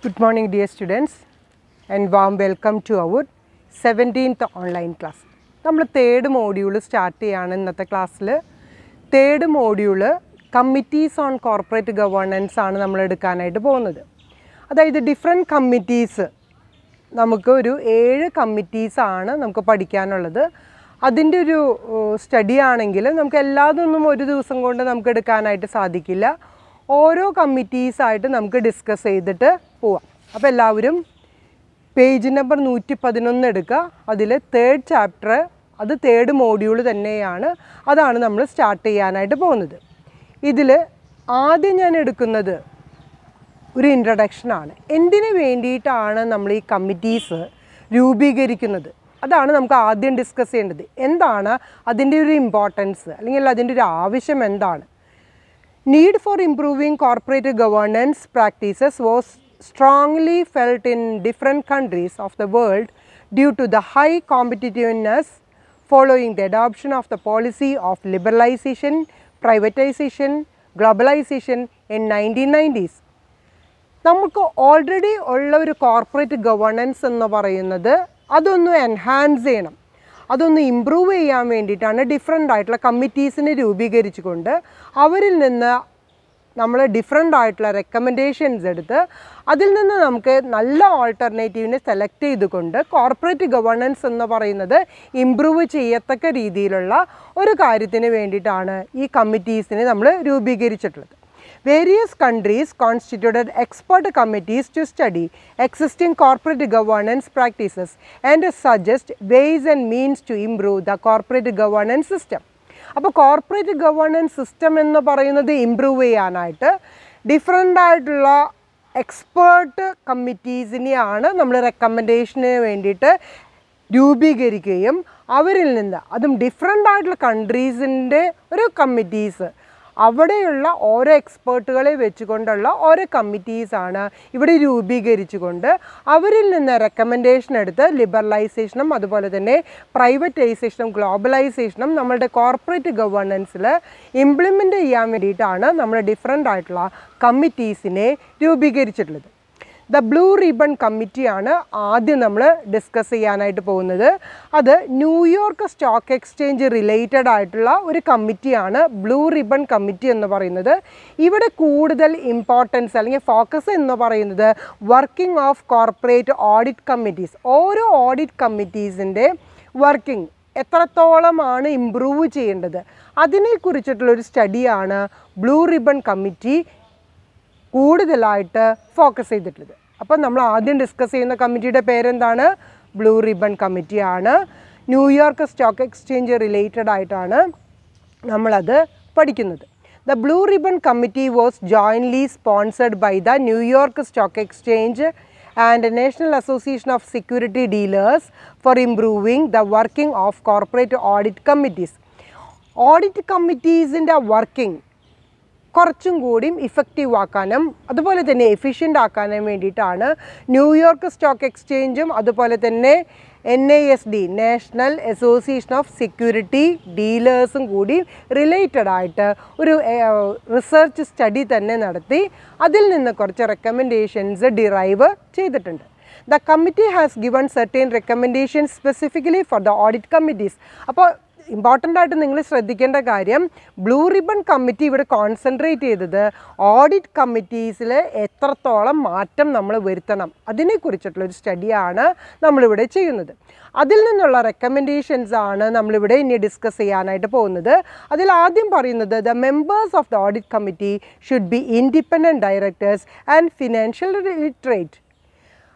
Good morning dear students and warm welcome to our 17th online class. നമ്മൾ third module start ചെയ്യാണ് ഇന്നത്തെ ക്ലാസ്സിൽ. Third module committees on corporate governance ആണ് നമ്മൾ എടുക്കാനായിട്ട് പോകുന്നത്. അതായത് ഡിഫറെൻറ്റ് കമ്മിറ്റീസ്, നമുക്ക് ഒരു 7 കമ്മിറ്റീസാണ് നമുക്ക് പഠിക്കാനുള്ളത്. അതിൻ്റെ ഒരു സ്റ്റഡി ആണെങ്കിൽ നമുക്ക് എല്ലാതൊന്നും ഒരു ദിവസം കൊണ്ട് നമുക്ക് എടുക്കാനായിട്ട് സാധിക്കില്ല. ഓരോ കമ്മിറ്റീസായിട്ട് നമുക്ക് ഡിസ്കസ് ചെയ്തിട്ട് പോവാം. അപ്പോൾ എല്ലാവരും പേജ് നമ്പർ 111 എടുക്കുക. അതിൽ തേർഡ് ചാപ്റ്റർ, അത് തേർഡ് മോഡ്യൂൾ തന്നെയാണ്. അതാണ് നമ്മൾ സ്റ്റാർട്ട് ചെയ്യാനായിട്ട് പോകുന്നത്. ഇതിൽ ആദ്യം ഞാൻ എടുക്കുന്നത് ഒരു ഇൻട്രഡക്ഷനാണ്. എന്തിനു വേണ്ടിയിട്ടാണ് നമ്മൾ ഈ കമ്മിറ്റീസ് രൂപീകരിക്കുന്നത്, അതാണ് നമുക്ക് ആദ്യം ഡിസ്കസ് ചെയ്യേണ്ടത്. എന്താണ് അതിൻ്റെ ഒരു ഇമ്പോർട്ടൻസ്, അല്ലെങ്കിൽ അതിൻ്റെ ഒരു ആവശ്യം എന്താണ്? Need for improving corporate governance practices was strongly felt in different countries of the world due to the high competitiveness following the adoption of the policy of liberalization, privatization, globalization in 1990s. നമുക്ക് already ഉള്ള ഒരു corporate governance എന്ന് പറയുന്നത് അതൊന്ന് enhance ചെയ്യണം, അതൊന്ന് improve ചെയ്യാൻ വേണ്ടിയിട്ടാണ് ഡിഫറെൻ്റ് ആയിട്ടുള്ള കമ്മിറ്റീസിനെ രൂപീകരിച്ചുകൊണ്ട് അവരിൽ നിന്ന് നമ്മൾ ഡിഫറെൻ്റ് ആയിട്ടുള്ള റെക്കമെൻഡേഷൻസ് എടുത്ത് അതിൽ നിന്ന് നമുക്ക് നല്ല ഓൾട്ടർനേറ്റീവിനെ സെലക്ട് ചെയ്തുകൊണ്ട് കോർപ്പറേറ്റ് ഗവേണൻസ് എന്ന് പറയുന്നത് ഇമ്പ്രൂവ് ചെയ്യത്തക്ക രീതിയിലുള്ള ഒരു കാര്യത്തിന് വേണ്ടിയിട്ടാണ് ഈ കമ്മിറ്റീസിനെ നമ്മൾ രൂപീകരിച്ചിട്ടുള്ളത്. Various countries constituted expert committees to study existing corporate governance practices and suggest ways and means to improve the corporate governance system. അപ്പോൾ കോർപ്പറേറ്റ് ഗവേണൻസ് സിസ്റ്റം എന്ന് പറയുന്നത് ഇമ്പ്രൂവ് ചെയ്യാനായിട്ട് ഡിഫറെൻ്റ് ആയിട്ടുള്ള എക്സ്പേർട്ട് കമ്മിറ്റീസിനെയാണ് നമ്മൾ റെക്കമെൻഡേഷന് വേണ്ടിയിട്ട് രൂപീകരിക്കുകയും അവരിൽ നിന്ന്, അതും ഡിഫറെൻ്റ് ആയിട്ടുള്ള കൺട്രീസിൻ്റെ ഒരു കമ്മിറ്റീസ്, അവിടെയുള്ള ഓരോ എക്സ്പേർട്ടുകളെ വെച്ചുകൊണ്ടുള്ള ഓരോ കമ്മിറ്റീസാണ് ഇവിടെ രൂപീകരിച്ചുകൊണ്ട് അവരിൽ നിന്ന് റെക്കമെൻഡേഷൻ എടുത്ത് ലിബറലൈസേഷനും അതുപോലെ തന്നെ പ്രൈവറ്റൈസേഷനും ഗ്ലോബലൈസേഷനും നമ്മളുടെ കോർപ്പറേറ്റ് ഗവേണൻസിൽ ഇംപ്ലിമെൻ്റ് ചെയ്യാൻ വേണ്ടിയിട്ടാണ് നമ്മൾ ഡിഫറെൻ്റ് ആയിട്ടുള്ള കമ്മിറ്റീസിനെ രൂപീകരിച്ചിട്ടുള്ളത്. ദ ബ്ലൂ റിബൺ കമ്മിറ്റിയാണ് ആദ്യം നമ്മൾ ഡിസ്കസ് ചെയ്യാനായിട്ട് പോകുന്നത്. അത് ന്യൂയോർക്ക് സ്റ്റോക്ക് എക്സ്ചേഞ്ച് റിലേറ്റഡ് ആയിട്ടുള്ള ഒരു കമ്മിറ്റിയാണ് ബ്ലൂ റിബൺ കമ്മിറ്റി എന്ന് പറയുന്നത്. ഇവിടെ കൂടുതൽ ഇമ്പോർട്ടൻസ് അല്ലെങ്കിൽ ഫോക്കസ് എന്ന് പറയുന്നത് working of corporate audit committees, ഓരോ ഓഡിറ്റ് കമ്മിറ്റീസിൻ്റെ വർക്കിംഗ് എത്രത്തോളമാണ് ഇമ്പ്രൂവ് ചെയ്യേണ്ടത് അതിനെക്കുറിച്ചിട്ടുള്ളൊരു സ്റ്റഡിയാണ് ബ്ലൂ റിബൺ കമ്മിറ്റി കൂടുതലായിട്ട് ഫോക്കസ് ചെയ്തിട്ടുള്ളത്. അപ്പോൾ നമ്മൾ ആദ്യം ഡിസ്കസ് ചെയ്യുന്ന കമ്മിറ്റിയുടെ പേരെന്താണ്? ബ്ലൂ റിബൺ കമ്മിറ്റിയാണ്. ന്യൂയോർക്ക് സ്റ്റോക്ക് എക്സ്ചേഞ്ച് റിലേറ്റഡ് ആയിട്ടാണ് നമ്മളത് പഠിക്കുന്നത്. The blue ribbon committee was jointly sponsored by the New York stock exchange and national association of security dealers for improving the working of corporate audit committees. Audit കമ്മിറ്റീസിൻ്റെ working കുറച്ചും കൂടിയും effective ആക്കാനും അതുപോലെ തന്നെ efficient ആക്കാനും വേണ്ടിയിട്ടാണ് ന്യൂയോർക്ക് സ്റ്റോക്ക് എക്സ്ചേഞ്ചും അതുപോലെ തന്നെ NASD national association of security ഡീലേഴ്സും കൂടി റിലേറ്റഡ് ആയിട്ട് ഒരു റിസർച്ച് സ്റ്റഡി തന്നെ നടത്തി അതിൽ നിന്ന് കുറച്ച് റെക്കമെൻഡേഷൻസ് ഡിറൈവ് ചെയ്തിട്ടുണ്ട്. The committee has given certain recommendations specifically for the audit committees. അപ്പോൾ ഇമ്പോർട്ടൻ്റ് ആയിട്ട് നിങ്ങൾ ശ്രദ്ധിക്കേണ്ട കാര്യം, ബ്ലൂ റിബൺ കമ്മിറ്റി ഇവിടെ കോൺസെൻട്രേറ്റ് ചെയ്തത് ഓഡിറ്റ് കമ്മിറ്റീസിൽ എത്രത്തോളം മാറ്റം നമ്മൾ വരുത്തണം അതിനെക്കുറിച്ചിട്ടുള്ളൊരു സ്റ്റഡിയാണ് നമ്മളിവിടെ ചെയ്യുന്നത്. അതിൽ നിന്നുള്ള റെക്കമെൻഡേഷൻസ് ആണ് നമ്മളിവിടെ ഇനി ഡിസ്കസ് ചെയ്യാനായിട്ട് പോകുന്നത്. അതിൽ ആദ്യം പറയുന്നത് the members of the audit committee should be independent directors and financial literate.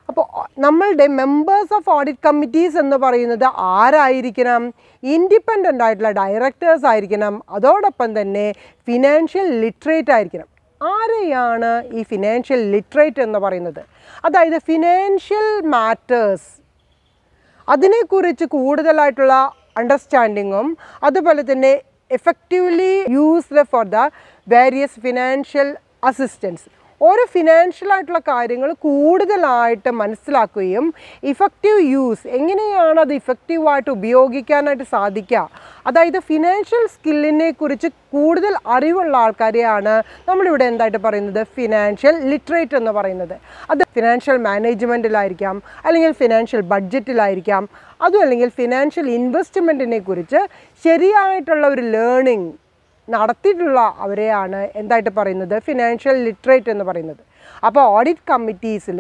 അപ്പോൾ നമ്മളുടെ മെമ്പേഴ്സ് ഓഫ് ഓഡിറ്റ് കമ്മിറ്റീസ് എന്ന് പറയുന്നത് ആരായിരിക്കണം? ഇൻഡിപെൻഡൻ്റ് ആയിട്ടുള്ള ഡയറക്ടേഴ്സ് ആയിരിക്കണം, അതോടൊപ്പം തന്നെ ഫിനാൻഷ്യൽ ലിറ്ററേറ്റ് ആയിരിക്കണം. ആരെയാണ് ഈ ഫിനാൻഷ്യൽ ലിറ്ററേറ്റ് എന്ന് പറയുന്നത്? അതായത് ഫിനാൻഷ്യൽ മാറ്റേഴ്സ് അതിനെക്കുറിച്ച് കൂടുതലായിട്ടുള്ള അണ്ടർസ്റ്റാൻഡിങ്ങും അതുപോലെ തന്നെ effectively used for the various financial assistance, ഓരോ ഫിനാൻഷ്യൽ ആയിട്ടുള്ള കാര്യങ്ങൾ കൂടുതലായിട്ട് മനസ്സിലാക്കുകയും ഇഫക്റ്റീവ് യൂസ് എങ്ങനെയാണ് അത് ഇഫക്റ്റീവായിട്ട് ഉപയോഗിക്കാനായിട്ട് സാധിക്കുക, അതായത് ഫിനാൻഷ്യൽ സ്കില്ലിനെ കുറിച്ച് കൂടുതൽ അറിവുള്ള ആൾക്കാരെയാണ് നമ്മളിവിടെ എന്തായിട്ട് പറയുന്നത് ഫിനാൻഷ്യൽ ലിറ്ററേറ്റ് എന്ന് പറയുന്നത്. അത് ഫിനാൻഷ്യൽ മാനേജ്മെൻറ്റിലായിരിക്കാം, അല്ലെങ്കിൽ ഫിനാൻഷ്യൽ ബഡ്ജറ്റിലായിരിക്കാം, അതും അല്ലെങ്കിൽ ഫിനാൻഷ്യൽ ഇൻവെസ്റ്റ്മെൻറ്റിനെ കുറിച്ച് ശരിയായിട്ടുള്ള ഒരു ലേണിംഗ് നടത്തിയിട്ടുള്ള അവരെയാണ് എന്തായിട്ട് പറയുന്നത് ഫിനാൻഷ്യൽ ലിറ്ററേറ്റ് എന്ന് പറയുന്നത്. അപ്പോൾ ഓഡിറ്റ് കമ്മിറ്റീസിൽ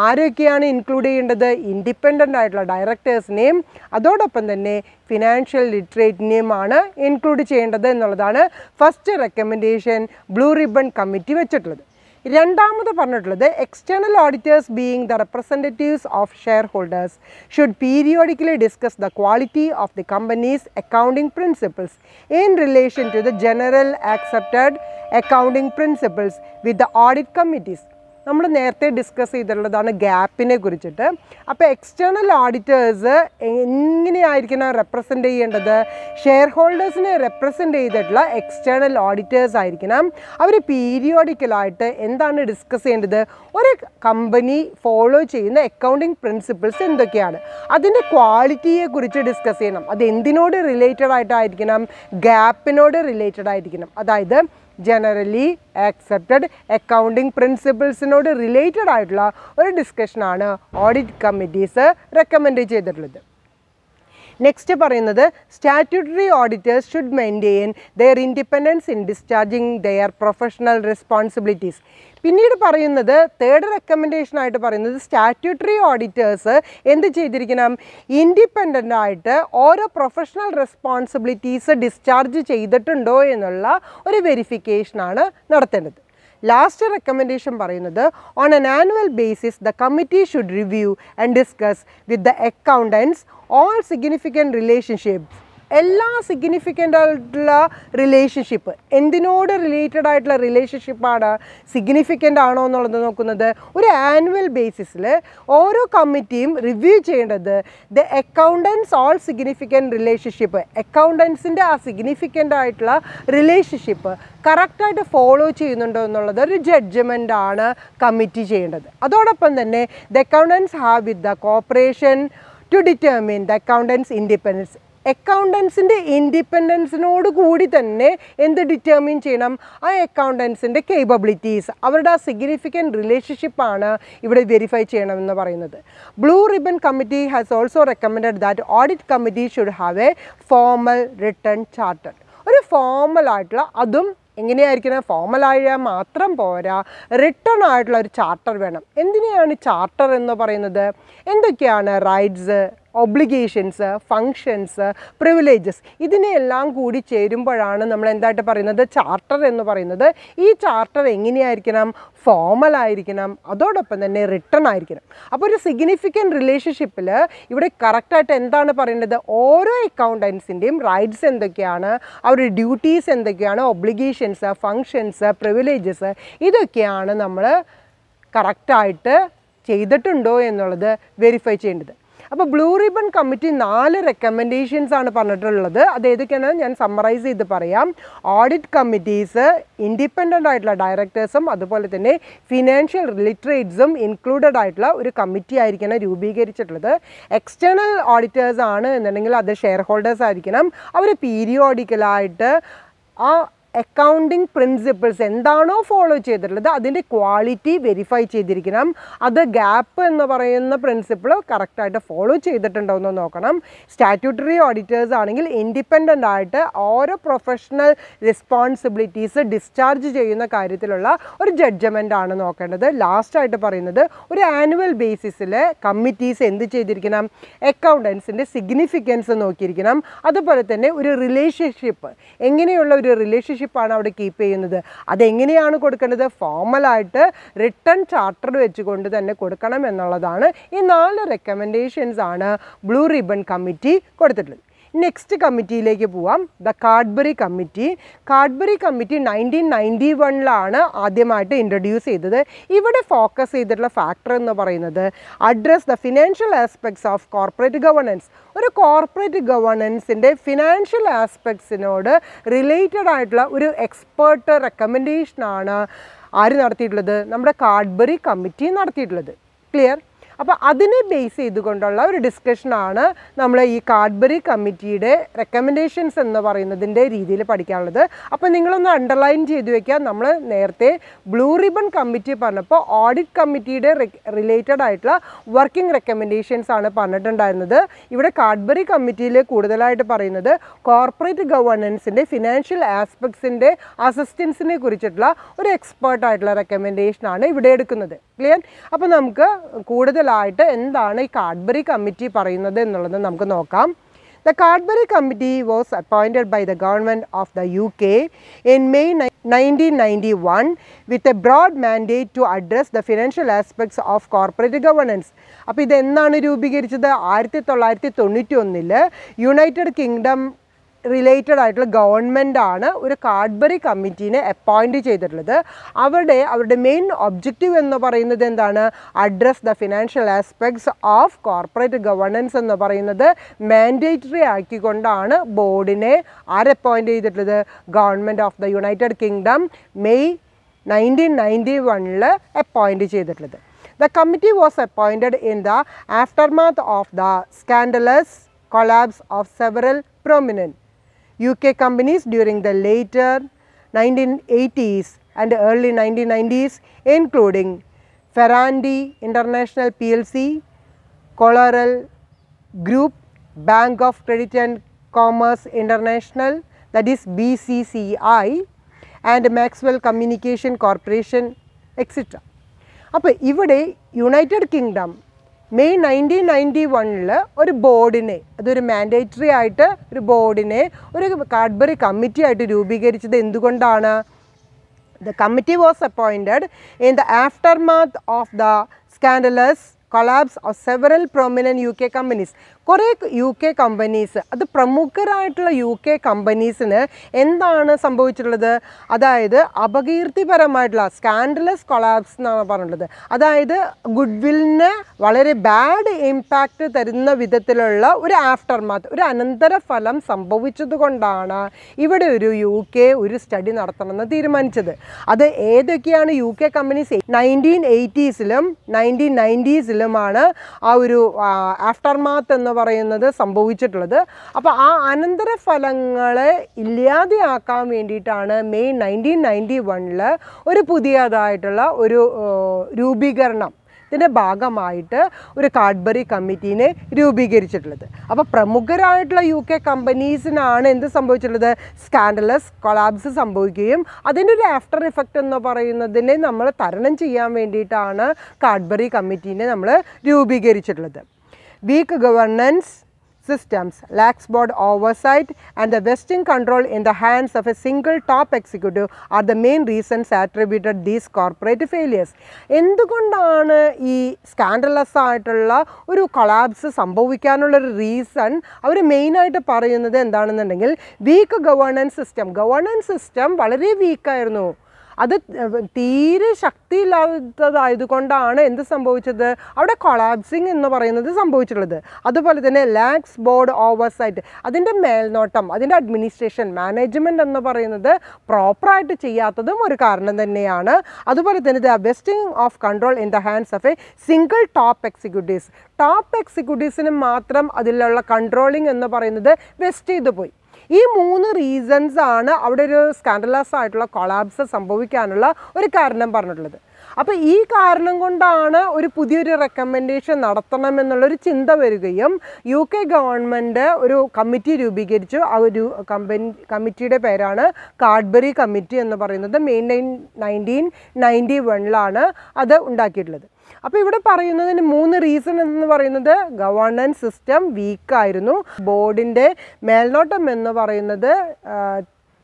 ആരൊക്കെയാണ് ഇൻക്ലൂഡ് ചെയ്യേണ്ടത്? ഇൻഡിപെൻഡൻ്റ് ആയിട്ടുള്ള ഡയറക്ടേഴ്സിനെയും അതോടൊപ്പം തന്നെ ഫിനാൻഷ്യൽ ലിറ്ററേറ്റിനെയുമാണ് ഇൻക്ലൂഡ് ചെയ്യേണ്ടത് എന്നുള്ളതാണ് first recommendation blue ribbon committee വെച്ചിട്ടുള്ളത്. രണ്ടാമത് പറഞ്ഞിട്ടുള്ളത് external auditors being the representatives of shareholders should periodically discuss the quality of the company's accounting principles in relation to the general accepted accounting principles with the audit committees. നമ്മൾ നേരത്തെ discuss ചെയ്തിട്ടുള്ളതാണ് ഗ്യാപ്പിനെ കുറിച്ചിട്ട്. അപ്പോൾ external auditors എങ്ങനെയായിരിക്കണം represent ചെയ്യേണ്ടത്? Share ഹോൾഡേഴ്സിനെ represent ചെയ്തിട്ടുള്ള എക്സ്റ്റേണൽ ഓഡിറ്റേഴ്സ് ആയിരിക്കണം. അവർ പീരിയോഡിക്കലായിട്ട് എന്താണ് ഡിസ്കസ് ചെയ്യേണ്ടത്? ഒരു കമ്പനി ഫോളോ ചെയ്യുന്ന അക്കൗണ്ടിങ് പ്രിൻസിപ്പിൾസ് എന്തൊക്കെയാണ്, അതിൻ്റെ ക്വാളിറ്റിയെക്കുറിച്ച് ഡിസ്കസ് ചെയ്യണം. അത് എന്തിനോട് റിലേറ്റഡ് ആയിട്ടായിരിക്കണം? ഗ്യാപ്പിനോട് റിലേറ്റഡ് ആയിരിക്കണം. അതായത് ജനറലി ആക്സെപ്റ്റഡ് അക്കൗണ്ടിംഗ് പ്രിൻസിപ്പിൾസിനോട് റിലേറ്റഡ് ആയിട്ടുള്ള ഒരു ഡിസ്കഷനാണ് ഓഡിറ്റ് കമ്മിറ്റീസ് റെക്കമെൻഡ് ചെയ്തിട്ടുള്ളത്. നെക്സ്റ്റ് പറയുന്നത് statutory auditors should maintain their independence in discharging their professional responsibilities. പിന്നീട് പറയുന്നത് തേർഡ് റെക്കമെൻഡേഷൻ ആയിട്ട് പറയുന്നത് സ്റ്റാറ്റ്യൂട്ടറി ഓഡിറ്റേഴ്സ് എന്ത് ചെയ്തിരിക്കണം? ഇൻഡിപെൻഡൻ്റ് ആയിട്ട് ഓരോ പ്രൊഫഷണൽ റെസ്പോൺസിബിലിറ്റീസ് ഡിസ്ചാർജ് ചെയ്തിട്ടുണ്ടോ എന്നുള്ള ഒരു വെരിഫിക്കേഷനാണ് നടത്തേണ്ടത്. ലാസ്റ്റ് റെക്കമെൻഡേഷൻ പറയുന്നത് on an annual basis the committee should review and discuss with the accountants all significant relationships. എല്ലാ സിഗ്നിഫിക്കൻ്റ് ആയിട്ടുള്ള റിലേഷൻഷിപ്പ് എന്തിനോട് റിലേറ്റഡ് ആയിട്ടുള്ള റിലേഷൻഷിപ്പാണ് സിഗ്നിഫിക്കൻ്റ് ആണോ എന്നുള്ളത് നോക്കുന്നത്. ഒരു ആനുവൽ ബേസിസിൽ ഓരോ കമ്മിറ്റിയും റിവ്യൂ ചെയ്യേണ്ടത് the accountants all significant relationship, അക്കൗണ്ടൻസിൻ്റെ ആ സിഗ്നിഫിക്കൻ്റ് ആയിട്ടുള്ള റിലേഷൻഷിപ്പ് കറക്റ്റായിട്ട് ഫോളോ ചെയ്യുന്നുണ്ടോ എന്നുള്ളത് ഒരു ജഡ്ജ്മെൻ്റ് ആണ് കമ്മിറ്റി ചെയ്യേണ്ടത്. അതോടൊപ്പം തന്നെ the accountants have with the corporation to determine the accountants independence. അക്കൗണ്ടൻസിൻ്റെ ഇൻഡിപെൻഡൻസിനോട് കൂടി തന്നെ എന്ത് ഡിറ്റർമിൻ ചെയ്യണം? ആ അക്കൗണ്ടൻസിൻ്റെ കേപ്പബിലിറ്റീസ്, അവരുടെ ആ സിഗ്നിഫിക്കൻറ്റ് റിലേഷൻഷിപ്പാണ് ഇവിടെ വെരിഫൈ ചെയ്യണമെന്ന് പറയുന്നത്. Blue ribbon committee has also recommended that audit committee should have a formal written charter. ഒരു ഫോർമൽ ആയിട്ടുള്ള, അതും എങ്ങനെയായിരിക്കണം? ഫോർമലായാൽ മാത്രം പോരാ, റിട്ടൺ ആയിട്ടുള്ള ഒരു ചാർട്ടർ വേണം. എന്തിനെയാണ് ചാർട്ടർ എന്ന് പറയുന്നത്? എന്തൊക്കെയാണ് റൈറ്റ്സ്, ഒബ്ലിഗേഷൻസ്, ഫങ്ഷൻസ്, പ്രിവിലേജസ്, ഇതിനെല്ലാം കൂടി ചേരുമ്പോഴാണ് നമ്മൾ എന്തായിട്ട് പറയുന്നത് ചാർട്ടർ എന്ന് പറയുന്നത്. ഈ ചാർട്ടർ എങ്ങനെയായിരിക്കണം? ഫോർമൽ ആയിരിക്കണം, അതോടൊപ്പം തന്നെ റിട്ടൺ ആയിരിക്കണം. അപ്പോൾ ഒരു സിഗ്നിഫിക്കൻറ്റ് റിലേഷൻഷിപ്പിൽ ഇവിടെ കറക്റ്റായിട്ട് എന്താണ് പറയേണ്ടത്? ഓരോ അക്കൗണ്ടൻസിൻ്റെയും റൈറ്റ്സ് എന്തൊക്കെയാണ്, അവരുടെ ഡ്യൂട്ടീസ് എന്തൊക്കെയാണ്, ഒബ്ലിഗേഷൻസ്, ഫങ്ഷൻസ്, പ്രിവിലേജസ്, ഇതൊക്കെയാണ് നമ്മൾ കറക്റ്റായിട്ട് ചെയ്തിട്ടുണ്ടോ എന്നുള്ളത് വെരിഫൈ ചെയ്യേണ്ടത്. അപ്പോൾ ബ്ലൂ റിബൺ കമ്മിറ്റി 4 റെക്കമെൻഡേഷൻസ് ആണ് പറഞ്ഞിട്ടുള്ളത്. അത് ഏതൊക്കെയാണ് ഞാൻ സമ്മറൈസ് ചെയ്ത് പറയാം. ഓഡിറ്റ് കമ്മിറ്റീസ് ഇൻഡിപെൻഡൻ്റ് ആയിട്ടുള്ള ഡയറക്ടേഴ്സും അതുപോലെ തന്നെ ഫിനാൻഷ്യൽ ലിറ്ററേറ്റ്സും ഇൻക്ലൂഡഡ് ആയിട്ടുള്ള ഒരു കമ്മിറ്റി ആയിരിക്കണം രൂപീകരിച്ചിട്ടുള്ളത്. എക്സ്റ്റേണൽ ഓഡിറ്റേഴ്സ് ആണ് എന്നുണ്ടെങ്കിൽ അത് ഷെയർ ഹോൾഡേഴ്സ് ആയിരിക്കണം. അവർ പീരിയോഡിക്കലായിട്ട് ആ അക്കൗണ്ടിംഗ് പ്രിൻസിപ്പിൾസ് എന്താണോ ഫോളോ ചെയ്തിട്ടുള്ളത് അതിൻ്റെ ക്വാളിറ്റി വെരിഫൈ ചെയ്തിരിക്കണം. അത് ഗ്യാപ്പ് എന്ന് പറയുന്ന പ്രിൻസിപ്പിൾ കറക്റ്റായിട്ട് ഫോളോ ചെയ്തിട്ടുണ്ടോ എന്ന് നോക്കണം. സ്റ്റാറ്റ്യൂട്ടറി ഓഡിറ്റേഴ്സ് ആണെങ്കിൽ ഇൻഡിപെൻഡൻ്റ് ആയിട്ട് ഓരോ പ്രൊഫഷണൽ റെസ്പോൺസിബിലിറ്റീസ് ഡിസ്ചാർജ് ചെയ്യുന്ന കാര്യത്തിലുള്ള ഒരു ജഡ്ജ്മെൻ്റ് ആണ് നോക്കേണ്ടത്. ലാസ്റ്റായിട്ട് പറയുന്നത് ഒരു ആനുവൽ ബേസിസിൽ കമ്മിറ്റീസ് എന്ത് ചെയ്തിരിക്കണം? അക്കൗണ്ടൻസിൻ്റെ സിഗ്നിഫിക്കൻസ് നോക്കിയിരിക്കണം. അതുപോലെ തന്നെ ഒരു റിലേഷൻഷിപ്പ്, എങ്ങനെയുള്ള ഒരു റിലേഷൻഷിപ്പ് ാണ് അവിടെ കീപ്പ് ചെയ്യുന്നത്, അതെങ്ങനെയാണ് കൊടുക്കേണ്ടത്? ഫോർമലായിട്ട് റിട്ടൺ ചാർട്ടർ വെച്ചുകൊണ്ട് തന്നെ കൊടുക്കണം എന്നുള്ളതാണ്. ഈ 4 റെക്കമെൻഡേഷൻസ് ആണ് ബ്ലൂ റിബൺ കമ്മിറ്റി കൊടുത്തിട്ടുള്ളത്. നെക്സ്റ്റ് കമ്മിറ്റിയിലേക്ക് പോവാം. The Cadbury committee. Cadbury committee 1991 ആദ്യമായിട്ട് ഇൻട്രൊഡ്യൂസ് ചെയ്തത്. ഇവിടെ ഫോക്കസ് ചെയ്തിട്ടുള്ള ഫാക്ടർ എന്ന് പറയുന്നത് address the financial aspects of corporate governance. ഒരു കോർപ്പറേറ്റ് ഗവർണൻസിൻ്റെ ഫിനാൻഷ്യൽ ആസ്പെക്ട്സിനോട് റിലേറ്റഡ് ആയിട്ടുള്ള ഒരു എക്സ്പേർട്ട് റെക്കമെൻഡേഷനാണ് ആര് നടത്തിയിട്ടുള്ളത്? നമ്മുടെ കാഡ്ബറി കമ്മിറ്റി നടത്തിയിട്ടുള്ളത്. ക്ലിയർ? അപ്പോൾ അതിനെ ബേസ് ചെയ്തുകൊണ്ടുള്ള ഒരു ഡിസ്കഷനാണ് നമ്മൾ ഈ കാഡ്ബറി കമ്മിറ്റിയുടെ റെക്കമെൻഡേഷൻസ് എന്ന് പറയുന്നതിൻ്റെ രീതിയിൽ പഠിക്കാനുള്ളത്. അപ്പോൾ നിങ്ങളൊന്ന് അണ്ടർലൈൻ ചെയ്ത് വെക്കുക. നമ്മൾ നേരത്തെ ബ്ലൂ റിബൺ കമ്മിറ്റി പറഞ്ഞപ്പോൾ ഓഡിറ്റ് കമ്മിറ്റിയുടെ റിലേറ്റഡ് ആയിട്ടുള്ള വർക്കിംഗ് റെക്കമെൻഡേഷൻസ് ആണ് പറഞ്ഞിട്ടുണ്ടായിരുന്നത്. ഇവിടെ കാഡ്ബറി കമ്മിറ്റിയിൽ കൂടുതലായിട്ട് പറയുന്നത് കോർപ്പറേറ്റ് ഗവേണൻസിൻ്റെ ഫിനാൻഷ്യൽ ആസ്പെക്ട്സിൻ്റെ അസിസ്റ്റൻസിനെ കുറിച്ചിട്ടുള്ള ഒരു എക്സ്പേർട്ടായിട്ടുള്ള റെക്കമെൻഡേഷനാണ് ഇവിടെ എടുക്കുന്നത്. ക്ലിയർ? അപ്പോൾ നമുക്ക് കൂടുതലായിട്ട് എന്താണ് ഈ കാഡ്ബറി കമ്മിറ്റി പറയുന്നത് എന്നുള്ളത് നമുക്ക് നോക്കാം. The Cadbury Committee was appointed by the government of the UK in May 1991 with a broad mandate to address the financial aspects of corporate governance. അപ്പോൾ ഇതെന്നാണ് രൂപീകരിച്ചത്? 1991 യുണൈറ്റഡ് കിങ്ഡം റിലേറ്റഡ് ആയിട്ടുള്ള ഗവൺമെൻറ്റാണ് ഒരു കാഡ്ബറി കമ്മിറ്റീനെ അപ്പോയിൻറ്റ് ചെയ്തിട്ടുള്ളത്. അവരുടെ മെയിൻ ഒബ്ജക്റ്റീവ് എന്ന് പറയുന്നത് എന്താണ്? Address the financial aspects of corporate governance എന്ന് പറയുന്നത് മാൻഡേറ്ററി ആക്കിക്കൊണ്ടാണ് ബോർഡിനെ അപ്പോയിൻറ്റ് ചെയ്തിട്ടുള്ളത്? Government of the United kingdom May 1991 appoint ചെയ്തിട്ടുള്ളത്. The committee was appointed in the aftermath of the scandalous collapse of several prominent UK companies during the later 1980s and early 1990s, including Ferranti International PLC, Collateral Group, Bank of Credit and Commerce International, that is BCCI, and Maxwell Communication Corporation, etc. അപ്പോൾ ഇവിടെ United kingdom May 1991 ഒരു ബോർഡിനെ, അതൊരു mandatory ആയിട്ട് ഒരു ബോർഡിനെ ഒരു Cadbury committee ആയിട്ട് രൂപീകരിച്ചത് എന്തുകൊണ്ടാണ്? The committee was appointed in the aftermath of the scandalous collapse of several prominent UK companies. കുറേ UK കമ്പനീസ്, അത് പ്രമുഖരായിട്ടുള്ള UK കമ്പനീസിന് എന്താണ് സംഭവിച്ചിട്ടുള്ളത്? അതായത് അപകീർത്തിപരമായിട്ടുള്ള സ്കാൻഡലസ് കൊളാപ്സ് എന്നാണ് പറഞ്ഞിട്ടുള്ളത്. അതായത് ഗുഡ്വില്ലിന് വളരെ ബാഡ് ഇമ്പാക്റ്റ് തരുന്ന വിധത്തിലുള്ള ഒരു ആഫ്റ്റർമാത്ത്, ഒരു അനന്തരഫലം സംഭവിച്ചതുകൊണ്ടാണ് ഇവിടെ ഒരു UK ഒരു സ്റ്റഡി നടത്തണമെന്ന് തീരുമാനിച്ചത്. അത് ഏതൊക്കെയാണ് UK കമ്പനീസ്? 1980s-ലും 1990s-ലുമാണ് ആ ഒരു ആഫ്റ്റർമാത്ത് എന്ന് പറയുന്നത് സംഭവിച്ചിട്ടുള്ളത്. അപ്പോൾ ആ അനന്തരഫലങ്ങളെ ഇല്ലാതെയാക്കാൻ വേണ്ടിയിട്ടാണ് മെയ് 1991 ഒരു പുതിയതായിട്ടുള്ള ഒരു രൂപീകരണം ഇതിൻ്റെ ഭാഗമായിട്ട് ഒരു കാഡ്ബറി കമ്മിറ്റീനെ രൂപീകരിച്ചിട്ടുള്ളത്. അപ്പോൾ പ്രമുഖരായിട്ടുള്ള UK കമ്പനീസിനാണ് എന്ത് സംഭവിച്ചിട്ടുള്ളത്? സ്കാൻഡലസ് കൊളാപ്സ് സംഭവിക്കുകയും അതിൻ്റെ ഒരു ആഫ്റ്റർ ഇഫക്റ്റ് എന്ന് പറയുന്നതിനെ നമ്മൾ തരണം ചെയ്യാൻ വേണ്ടിയിട്ടാണ് കാഡ്ബറി കമ്മിറ്റീനെ നമ്മൾ രൂപീകരിച്ചിട്ടുള്ളത്. Weak governance systems, lax board oversight and the vesting control in the hands of a single top executive are the main reasons attributed these corporate failures. എന്തുകൊണ്ടാണ് ഈ സ്കാൻഡലസ് ആയിട്ടുള്ള ഒരു കൊളാപ്സ് സംഭവിക്കാനുള്ളൊരു റീസൺ അവർ മെയിനായിട്ട് പറയുന്നത് എന്താണെന്നുണ്ടെങ്കിൽ വീക്ക് ഗവേണൻസ് സിസ്റ്റം വളരെ വീക്കായിരുന്നു. അത് തീരെ ശക്തിയില്ലാത്തതായതുകൊണ്ടാണ് എന്ത് സംഭവിച്ചത്? അവിടെ കൊളാപ്സിങ് എന്ന് പറയുന്നത് സംഭവിച്ചിട്ടുള്ളത്. അതുപോലെ തന്നെ ലാക്സ് ബോർഡ് ഓവർസൈറ്റ്, അതിൻ്റെ മേൽനോട്ടം, അതിൻ്റെ അഡ്മിനിസ്ട്രേഷൻ, മാനേജ്മെൻറ്റ് എന്ന് പറയുന്നത് പ്രോപ്പറായിട്ട് ചെയ്യാത്തതും ഒരു കാരണം തന്നെയാണ്. അതുപോലെ തന്നെ the vesting of control in the hands of a single top എക്സിക്യൂട്ടീവ്സിന് മാത്രം അതിലുള്ള കൺട്രോളിങ് എന്ന് പറയുന്നത് വെസ്റ്റ് ചെയ്തു പോയി. ഈ 3 റീസൺസ് ആണ് അവിടെ ഒരു സ്കാൻഡലസ് ആയിട്ടുള്ള കൊളാപ്സ് സംഭവിക്കാനുള്ള ഒരു കാരണം പറഞ്ഞിട്ടുള്ളത്. അപ്പോൾ ഈ കാരണം കൊണ്ടാണ് ഒരു പുതിയൊരു റെക്കമെൻഡേഷൻ നടത്തണമെന്നുള്ളൊരു ചിന്ത വരികയും UK ഗവൺമെൻറ് ഒരു കമ്മിറ്റി രൂപീകരിച്ചു. ആ ഒരു കമ്മിറ്റിയുടെ പേരാണ് കാഡ്ബറി കമ്മിറ്റി എന്ന് പറയുന്നത്. മെയ് 1991 അത് ഉണ്ടാക്കിയിട്ടുള്ളത്. അപ്പോൾ ഇവിടെ പറയുന്നതിന് 3 റീസൺ എന്ന് പറയുന്നത് ഗവേണൻസ് സിസ്റ്റം വീക്കായിരുന്നു, ബോർഡിൻ്റെ മേൽനോട്ടം എന്ന് പറയുന്നത്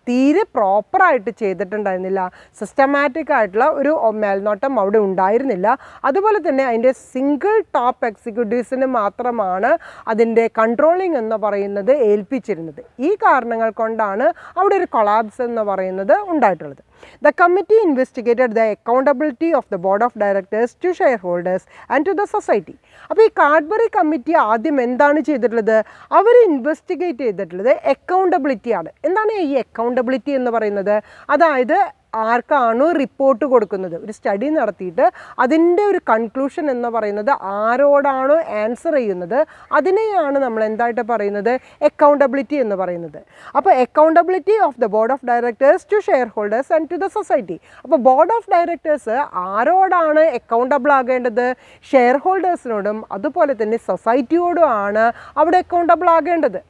തീരെ പ്രോപ്പറായിട്ട് ചെയ്തിട്ടുണ്ടായിരുന്നില്ല, സിസ്റ്റമാറ്റിക് ആയിട്ടുള്ള ഒരു മേൽനോട്ടം അവിടെ ഉണ്ടായിരുന്നില്ല. അതുപോലെ തന്നെ അതിൻ്റെ സിംഗിൾ ടോപ്പ് എക്സിക്യൂട്ടീവ്സിന് മാത്രമാണ് അതിൻ്റെ കൺട്രോളിങ് എന്ന് പറയുന്നത് ഏൽപ്പിച്ചിരുന്നത്. ഈ കാരണങ്ങൾ കൊണ്ടാണ് അവിടെ ഒരു കൊളാപ്സ് എന്ന് പറയുന്നത് ഉണ്ടായിട്ടുള്ളത്. The committee investigated the accountability of the board of directors to shareholders and to the society. അപ്പോൾ ഈ കാഡ്ബറി കമ്മിറ്റി ആദ്യം എന്താണ് ചെയ്തിട്ടുള്ളത്? അവർ ഇൻവെസ്റ്റിഗേറ്റ് ചെയ്തിട്ടുള്ളത് അക്കൗണ്ടബിലിറ്റിയാണ്. എന്താണ് ഈ അക്കൗണ്ടബിലിറ്റി എന്ന് പറയുന്നത്? അതായത് ആർക്കാണോ റിപ്പോർട്ട് കൊടുക്കുന്നത്, ഒരു സ്റ്റഡി നടത്തിയിട്ട് അതിൻ്റെ ഒരു കൺക്ലൂഷൻ എന്ന് പറയുന്നത് ആരോടാണോ ആൻസർ ചെയ്യുന്നത് അതിനെയാണ് നമ്മൾ എന്തായിട്ട് പറയുന്നത്, അക്കൗണ്ടബിലിറ്റി എന്ന് പറയുന്നത്. അപ്പോൾ accountability of the board of directors to shareholders and to the society. അപ്പോൾ ബോർഡ് ഓഫ് ഡയറക്ടേഴ്സ് ആരോടാണ് അക്കൗണ്ടബിൾ ആകേണ്ടത്, ഷെയർ ഹോൾഡേഴ്സിനോടും അതുപോലെ തന്നെ സൊസൈറ്റിയോടും ആണ് അവിടെ അക്കൗണ്ടബിൾ ആകേണ്ടത്.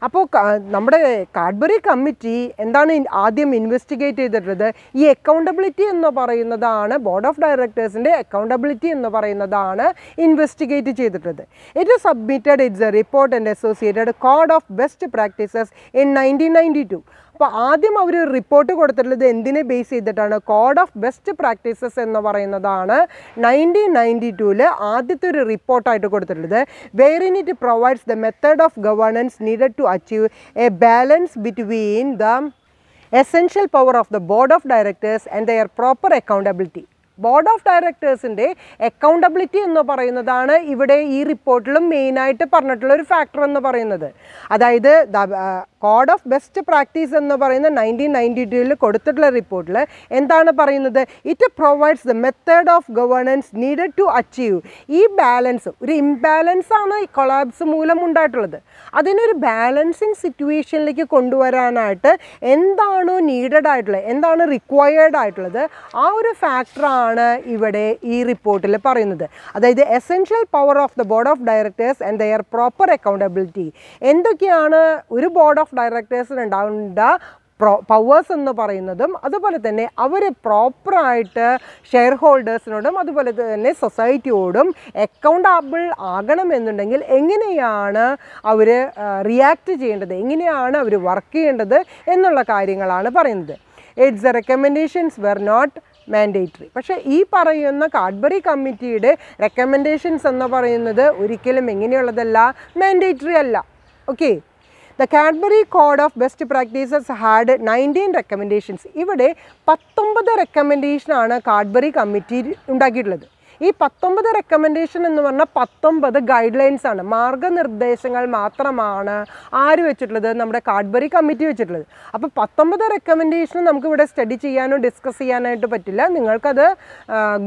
അപ്പോൾ നമ്മുടെ കാഡ്ബറി കമ്മിറ്റി എന്താണ് ആദ്യം ഇൻവെസ്റ്റിഗേറ്റ് ചെയ്തിട്ടുള്ളത്, ഈ അക്കൗണ്ടബിലിറ്റി എന്ന് പറയുന്നതാണ്, ബോർഡ് ഓഫ് ഡയറക്ടേഴ്സിൻ്റെ അക്കൗണ്ടബിലിറ്റി എന്ന് പറയുന്നതാണ് ഇൻവെസ്റ്റിഗേറ്റ് ചെയ്തിട്ടുള്ളത്. It submitted it's A report and associated code of best practices in 1992. അപ്പോൾ ആദ്യം അവർ റിപ്പോർട്ട് കൊടുത്തിട്ടുള്ളത് എന്തിനെ ബേസ് ചെയ്തിട്ടാണ്, കോഡ് ഓഫ് ബെസ്റ്റ് പ്രാക്ടീസസ് എന്ന് പറയുന്നതാണ് 1992 ആദ്യത്തെ ഒരു റിപ്പോർട്ടായിട്ട് കൊടുത്തിട്ടുള്ളത്. Wherein it provides the method of governance needed to achieve a balance between the essential power of the board of directors and their proper accountability. Board of ഡയറക്ടേഴ്സിൻ്റെ accountability എന്ന് പറയുന്നതാണ് ഇവിടെ ഈ റിപ്പോർട്ടിലും മെയിനായിട്ട് പറഞ്ഞിട്ടുള്ള ഒരു ഫാക്ടർ എന്ന് പറയുന്നത്. അതായത് കോഡ് ഓഫ് ബെസ്റ്റ് പ്രാക്ടീസ് എന്ന് പറയുന്ന 1992 കൊടുത്തിട്ടുള്ള റിപ്പോർട്ടിൽ എന്താണ് പറയുന്നത്, it provides the method of governance needed to achieve. ഈ ബാലൻസ്, ഒരു ഇംബാലൻസ് ആണ് ഈ കൊളാപ്സ് മൂലം ഉണ്ടായിട്ടുള്ളത്, അതിനൊരു ബാലൻസിങ് സിറ്റുവേഷനിലേക്ക് കൊണ്ടുവരാനായിട്ട് എന്താണോ നീഡഡ് ആയിട്ടുള്ളത്, എന്താണ് റിക്വയർഡ് ആയിട്ടുള്ളത്, ആ ഒരു ഫാക്ടറാണ് ഇവിടെ ഈ റിപ്പോർട്ടിൽ പറയുന്നത്. അതായത് essential power of the board of directors and their proper accountability. എന്തൊക്കെയാണ് ഒരു ബോർഡ് ഓഫ് ഡയറക്ടേഴ്സിന് ഉണ്ടാവേണ്ട പവേഴ്സ് എന്ന് പറയുന്നതും അതുപോലെ തന്നെ അവർ പ്രോപ്പറായിട്ട് ഷെയർ ഹോൾഡേഴ്സിനോടും അതുപോലെ തന്നെ സൊസൈറ്റിയോടും അക്കൗണ്ടബിൾ ആകണമെന്നുണ്ടെങ്കിൽ എങ്ങനെയാണ് അവർ റിയാക്ട് ചെയ്യേണ്ടത്, എങ്ങനെയാണ് അവർ വർക്ക് ചെയ്യേണ്ടത് എന്നുള്ള കാര്യങ്ങളാണ് പറയുന്നത്. Its recommendations were not mandatory. പക്ഷേ ഈ പറയുന്ന കാഡ്ബറി കമ്മിറ്റിയുടെ റെക്കമെൻഡേഷൻസ് എന്ന് പറയുന്നത് ഒരിക്കലും എങ്ങനെയുള്ളതല്ല, മാൻഡേറ്ററി അല്ല. Okay, the Cadbury code of best practices had 19 recommendations. ഇവിടെ 19 റെക്കമെൻഡേഷനാണ് കാഡ്ബറി കമ്മിറ്റി ഉണ്ടാക്കിയിട്ടുള്ളത്. ഈ 19 റെക്കമെൻഡേഷൻ എന്ന് പറഞ്ഞാൽ 19 ഗൈഡ് ലൈൻസ് ആണ്, മാർഗനിർദ്ദേശങ്ങൾ മാത്രമാണ് ആര് വെച്ചിട്ടുള്ളത്, നമ്മുടെ കാഡ്ബറി കമ്മിറ്റി വെച്ചിട്ടുള്ളത്. അപ്പോൾ 19 റെക്കമെൻഡേഷൻ നമുക്കിവിടെ സ്റ്റഡി ചെയ്യാനോ ഡിസ്കസ് ചെയ്യാനായിട്ട് പറ്റില്ല. നിങ്ങൾക്കത്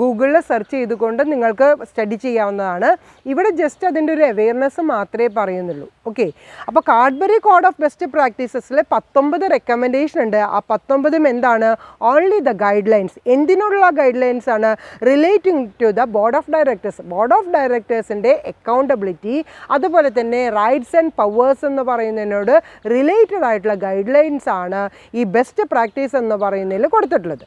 ഗൂഗിളിൽ സെർച്ച് ചെയ്തുകൊണ്ട് നിങ്ങൾക്ക് സ്റ്റഡി ചെയ്യാവുന്നതാണ്. ഇവിടെ ജസ്റ്റ് അതിൻ്റെ ഒരു അവെയർനെസ് മാത്രമേ പറയുന്നുള്ളൂ. ഓക്കെ, അപ്പോൾ കാഡ്ബറി കോഡ് ഓഫ് ബെസ്റ്റ് പ്രാക്ടീസസിൽ 19 റെക്കമെൻഡേഷൻ ഉണ്ട്. ആ 19 എന്താണ്, ഓൺലി ദ ഗൈഡ് ലൈൻസ്. എന്തിനുള്ള ഗൈഡ് ലൈൻസ് ആണ്, relating to the board of directors. Board of ഡയറക്ടേഴ്സിൻ്റെ അക്കൗണ്ടബിലിറ്റി അതുപോലെ തന്നെ റൈറ്റ്സ് ആൻഡ് പവേഴ്സ് എന്ന് പറയുന്നതിനോട് റിലേറ്റഡ് ആയിട്ടുള്ള ഗൈഡ് ലൈൻസ് ആണ് ഈ ബെസ്റ്റ് പ്രാക്ടീസ് എന്ന് പറയുന്നതിൽ കൊടുത്തിട്ടുള്ളത്.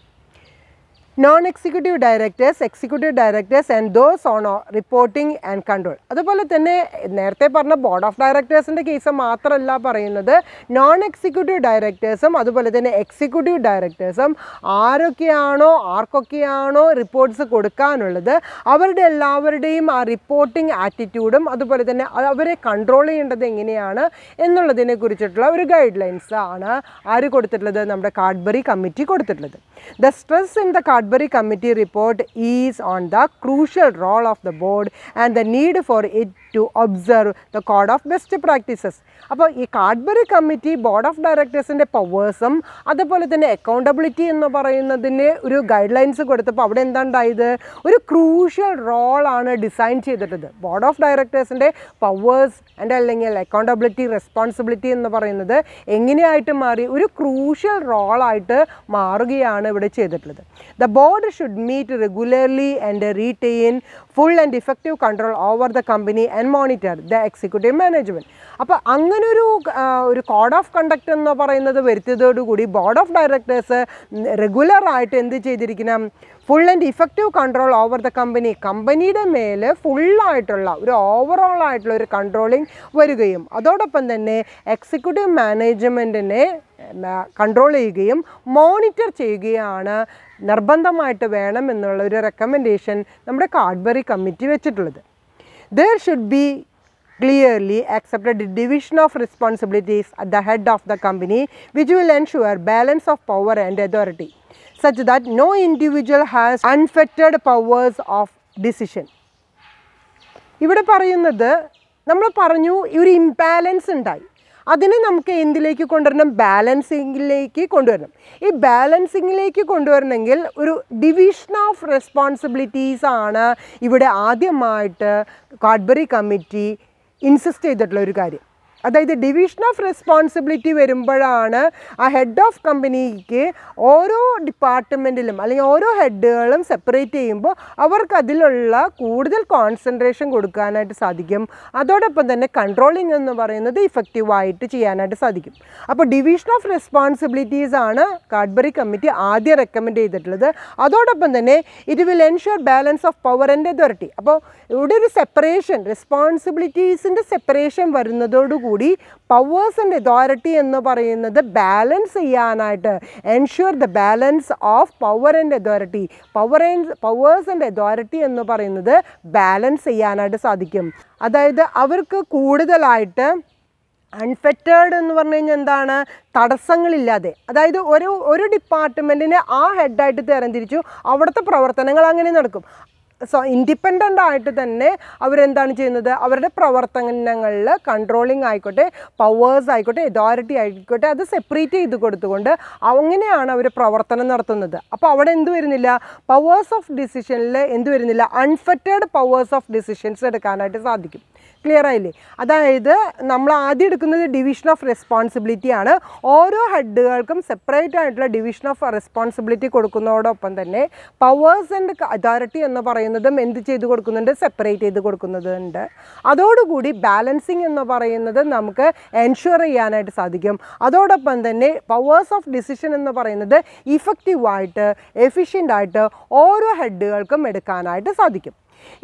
Non executive directors, executive directors and those on reporting and control. അതുപോലെ തന്നെ നേരത്തെ പറഞ്ഞ ബോർഡ് ഓഫ് ഡയറക്ടേഴ്സിൻ്റെ കേസ് മാത്രമല്ല പറയുന്നത്, നോൺ എക്സിക്യൂട്ടീവ് ഡയറക്ടേഴ്സും അതുപോലെ തന്നെ എക്സിക്യൂട്ടീവ് ഡയറക്ടേഴ്സും ആർക്കൊക്കെയാണോ റിപ്പോർട്ട്സ് കൊടുക്കാനുള്ളത് അവരുടെ എല്ലാവരുടെയും ആ റിപ്പോർട്ടിംഗ് ആറ്റിറ്റ്യൂഡും അതുപോലെ തന്നെ അവരെ കൺട്രോൾ ചെയ്യേണ്ടത് എങ്ങനെയാണ് എന്നുള്ളതിനെ കുറിച്ചിട്ടുള്ള ഒരു ഗൈഡ് ലൈൻസ് ആണ് ആര് കൊടുത്തിട്ടുള്ളത്, നമ്മുടെ കാഡ്ബറി കമ്മിറ്റി കൊടുത്തിട്ടുള്ളത്. The stress in the Cadbury Committee report is on the crucial role of the board and the need for it to observe the code of best practices. അപ്പോൾ ഈ Cadbury committee board of ഡയറക്ടേഴ്സിൻ്റെ പവേഴ്സും അതുപോലെ തന്നെ accountability എന്ന് പറയുന്നതിന് ഒരു guide lines കൊടുത്തപ്പോൾ അവിടെ എന്താണ്ടായത്, ഒരു ക്രൂഷ്യൽ റോളാണ് ഡിസൈൻ ചെയ്തിട്ടത്. ബോർഡ് ഓഫ് ഡയറക്ടേഴ്സിൻ്റെ പവേഴ്സ് ആൻഡ് അല്ലെങ്കിൽ അക്കൗണ്ടബിലിറ്റി റെസ്പോൺസിബിലിറ്റി എന്ന് പറയുന്നത് എങ്ങനെയായിട്ട് മാറി, ഒരു ക്രൂഷ്യൽ റോളായിട്ട് മാറുകയാണ് ഇവിടെ ചെയ്തിട്ടുള്ളത്. The board should meet regularly and retain full and effective control over the company and monitor the executive management. അപ്പോൾ അങ്ങനൊരു കോഡ് ഓഫ് കണ്ടക്ട് എന്ന് പറയുന്നത് വരുത്തിയതോടുകൂടി ബോർഡ് ഓഫ് ഡയറക്ടേഴ്സ് റെഗുലറായിട്ട് എന്ത് ചെയ്തിരിക്കണം, full and effective control over the company, കമ്പനിയുടെ മേൽ ഫുള്ളായിട്ടുള്ള ഒരു ഓവറോൾ ആയിട്ടുള്ള ഒരു കൺട്രോളിങ് വരികയും അതോടൊപ്പം തന്നെ എക്സിക്യൂട്ടീവ് മാനേജ്മെൻറ്റിനെ കൺട്രോൾ ചെയ്യുകയും മോണിറ്റർ ചെയ്യുകയാണ് നിർബന്ധമായിട്ട് വേണം എന്നുള്ള ഒരു റെക്കമെൻഡേഷൻ നമ്മുടെ കാഡ്ബറി കമ്മിറ്റി വെച്ചിട്ടുള്ളത്. There should be clearly accepted division of responsibilities at the head of the company which will ensure balance of power and authority such that no individual has unfettered powers of decision. ഇവിടെ പറയുന്നത്, നമ്മൾ പറഞ്ഞു ഒരു imbalance ഉണ്ടായി, അതിനെ നമുക്ക് എന്തിലേക്ക് കൊണ്ടുവരണം? ബാലൻസിങ്ങിലേക്ക് കൊണ്ടുവരണം. ഈ ബാലൻസിങ്ങിലേക്ക് കൊണ്ടുവരണമെങ്കിൽ ഒരു ഡിവിഷൻ ഓഫ് റെസ്പോൺസിബിലിറ്റീസ് ആണ് ഇവിടെ ആദ്യമായിട്ട് കാഡ്ബറി കമ്മിറ്റി ഇൻസിസ്റ്റ് ചെയ്തിട്ടുള്ള ഒരു കാര്യം. അതായത് ഡിവിഷൻ ഓഫ് റെസ്പോൺസിബിലിറ്റി വരുമ്പോഴാണ് ആ ഹെഡ് ഓഫ് കമ്പനിക്ക് ഓരോ ഡിപ്പാർട്ട്മെൻറ്റിലും അല്ലെങ്കിൽ ഓരോ ഹെഡുകളും സെപ്പറേറ്റ് ചെയ്യുമ്പോൾ അവർക്ക് അതിലുള്ള കൂടുതൽ കോൺസെൻട്രേഷൻ കൊടുക്കാനായിട്ട് സാധിക്കും. അതോടൊപ്പം തന്നെ കൺട്രോളിങ് എന്ന് പറയുന്നത് ഇഫക്റ്റീവായിട്ട് ചെയ്യാനായിട്ട് സാധിക്കും. അപ്പോൾ ഡിവിഷൻ ഓഫ് റെസ്പോൺസിബിലിറ്റീസ് ആണ് കാഡ്ബറി കമ്മിറ്റി ആദ്യം റെക്കമെൻഡ് ചെയ്തിട്ടുള്ളത്. അതോടൊപ്പം തന്നെ it will ensure balance of power and authority. അപ്പോൾ ഇവിടെ ഒരു സെപ്പറേഷൻ, റെസ്പോൺസിബിലിറ്റീസിൻ്റെ സെപ്പറേഷൻ വരുന്നതോടുകൂടി പവേഴ്സ് ആൻഡ് അതോറിറ്റി എന്ന് പറയുന്നത് ബാലൻസ് ചെയ്യാനായിട്ട്, ensure the balance of power and authority, powers and authority എന്ന് പറയുന്നത് ബാലൻസ് ചെയ്യാനായിട്ട് സാധിക്കും. അതായത് അവർക്ക് കൂടുതലായിട്ട് അൺഫെറ്റേഡ് എന്ന് പറഞ്ഞു കഴിഞ്ഞാൽ എന്താണ്? തടസ്സങ്ങളില്ലാതെ, അതായത് ഒരു ഡിപ്പാർട്ട്മെൻറ്റിനെ ആ ഹെഡായിട്ട് തരംതിരിച്ചു, അവിടുത്തെ പ്രവർത്തനങ്ങൾ അങ്ങനെ നടക്കും. ഇൻഡിപെൻഡൻ്റ് ആയിട്ട് തന്നെ അവരെന്താണ് ചെയ്യുന്നത്? അവരുടെ പ്രവർത്തനങ്ങളിൽ കൺട്രോളിങ് ആയിക്കോട്ടെ, പവേഴ്സ് ആയിക്കോട്ടെ, അതോറിറ്റി ആയിക്കോട്ടെ, അത് സെപ്പറേറ്റ് ചെയ്ത് കൊടുത്തുകൊണ്ട് അങ്ങനെയാണ് അവർ പ്രവർത്തനം നടത്തുന്നത്. അപ്പോൾ അവിടെ എന്ത് വരുന്നില്ല? പവേഴ്സ് ഓഫ് ഡിസിഷനിൽ എന്ത് വരുന്നില്ല? അൺഫെറ്റേഡ് പവേഴ്സ് ഓഫ് ഡിസിഷൻസ് എടുക്കാനായിട്ട് സാധിക്കും. ക്ലിയർ ആയില്ലേ? അതായത് നമ്മൾ ആദ്യം എടുക്കുന്നത് ഡിവിഷൻ ഓഫ് റെസ്പോൺസിബിലിറ്റി ആണ്. ഓരോ ഹെഡുകൾക്കും സെപ്പറേറ്റ് ആയിട്ടുള്ള ഡിവിഷൻ ഓഫ് റെസ്പോൺസിബിലിറ്റി കൊടുക്കുന്നതോടൊപ്പം തന്നെ പവേഴ്സ് ആൻഡ് അതോറിറ്റി എന്ന് പറയുന്നതും എന്ത് ചെയ്ത് കൊടുക്കുന്നുണ്ട്? സെപ്പറേറ്റ് ചെയ്ത് കൊടുക്കുന്നുണ്ട്. അതോടുകൂടി ബാലൻസിങ് എന്ന് പറയുന്നത് നമുക്ക് എൻഷുർ ചെയ്യാനായിട്ട് സാധിക്കും. അതോടൊപ്പം തന്നെ പവേഴ്സ് ഓഫ് ഡിസിഷൻ എന്ന് പറയുന്നത് ഇഫക്റ്റീവായിട്ട്, എഫിഷ്യൻ്റായിട്ട് ഓരോ ഹെഡുകൾക്കും എടുക്കാനായിട്ട് സാധിക്കും.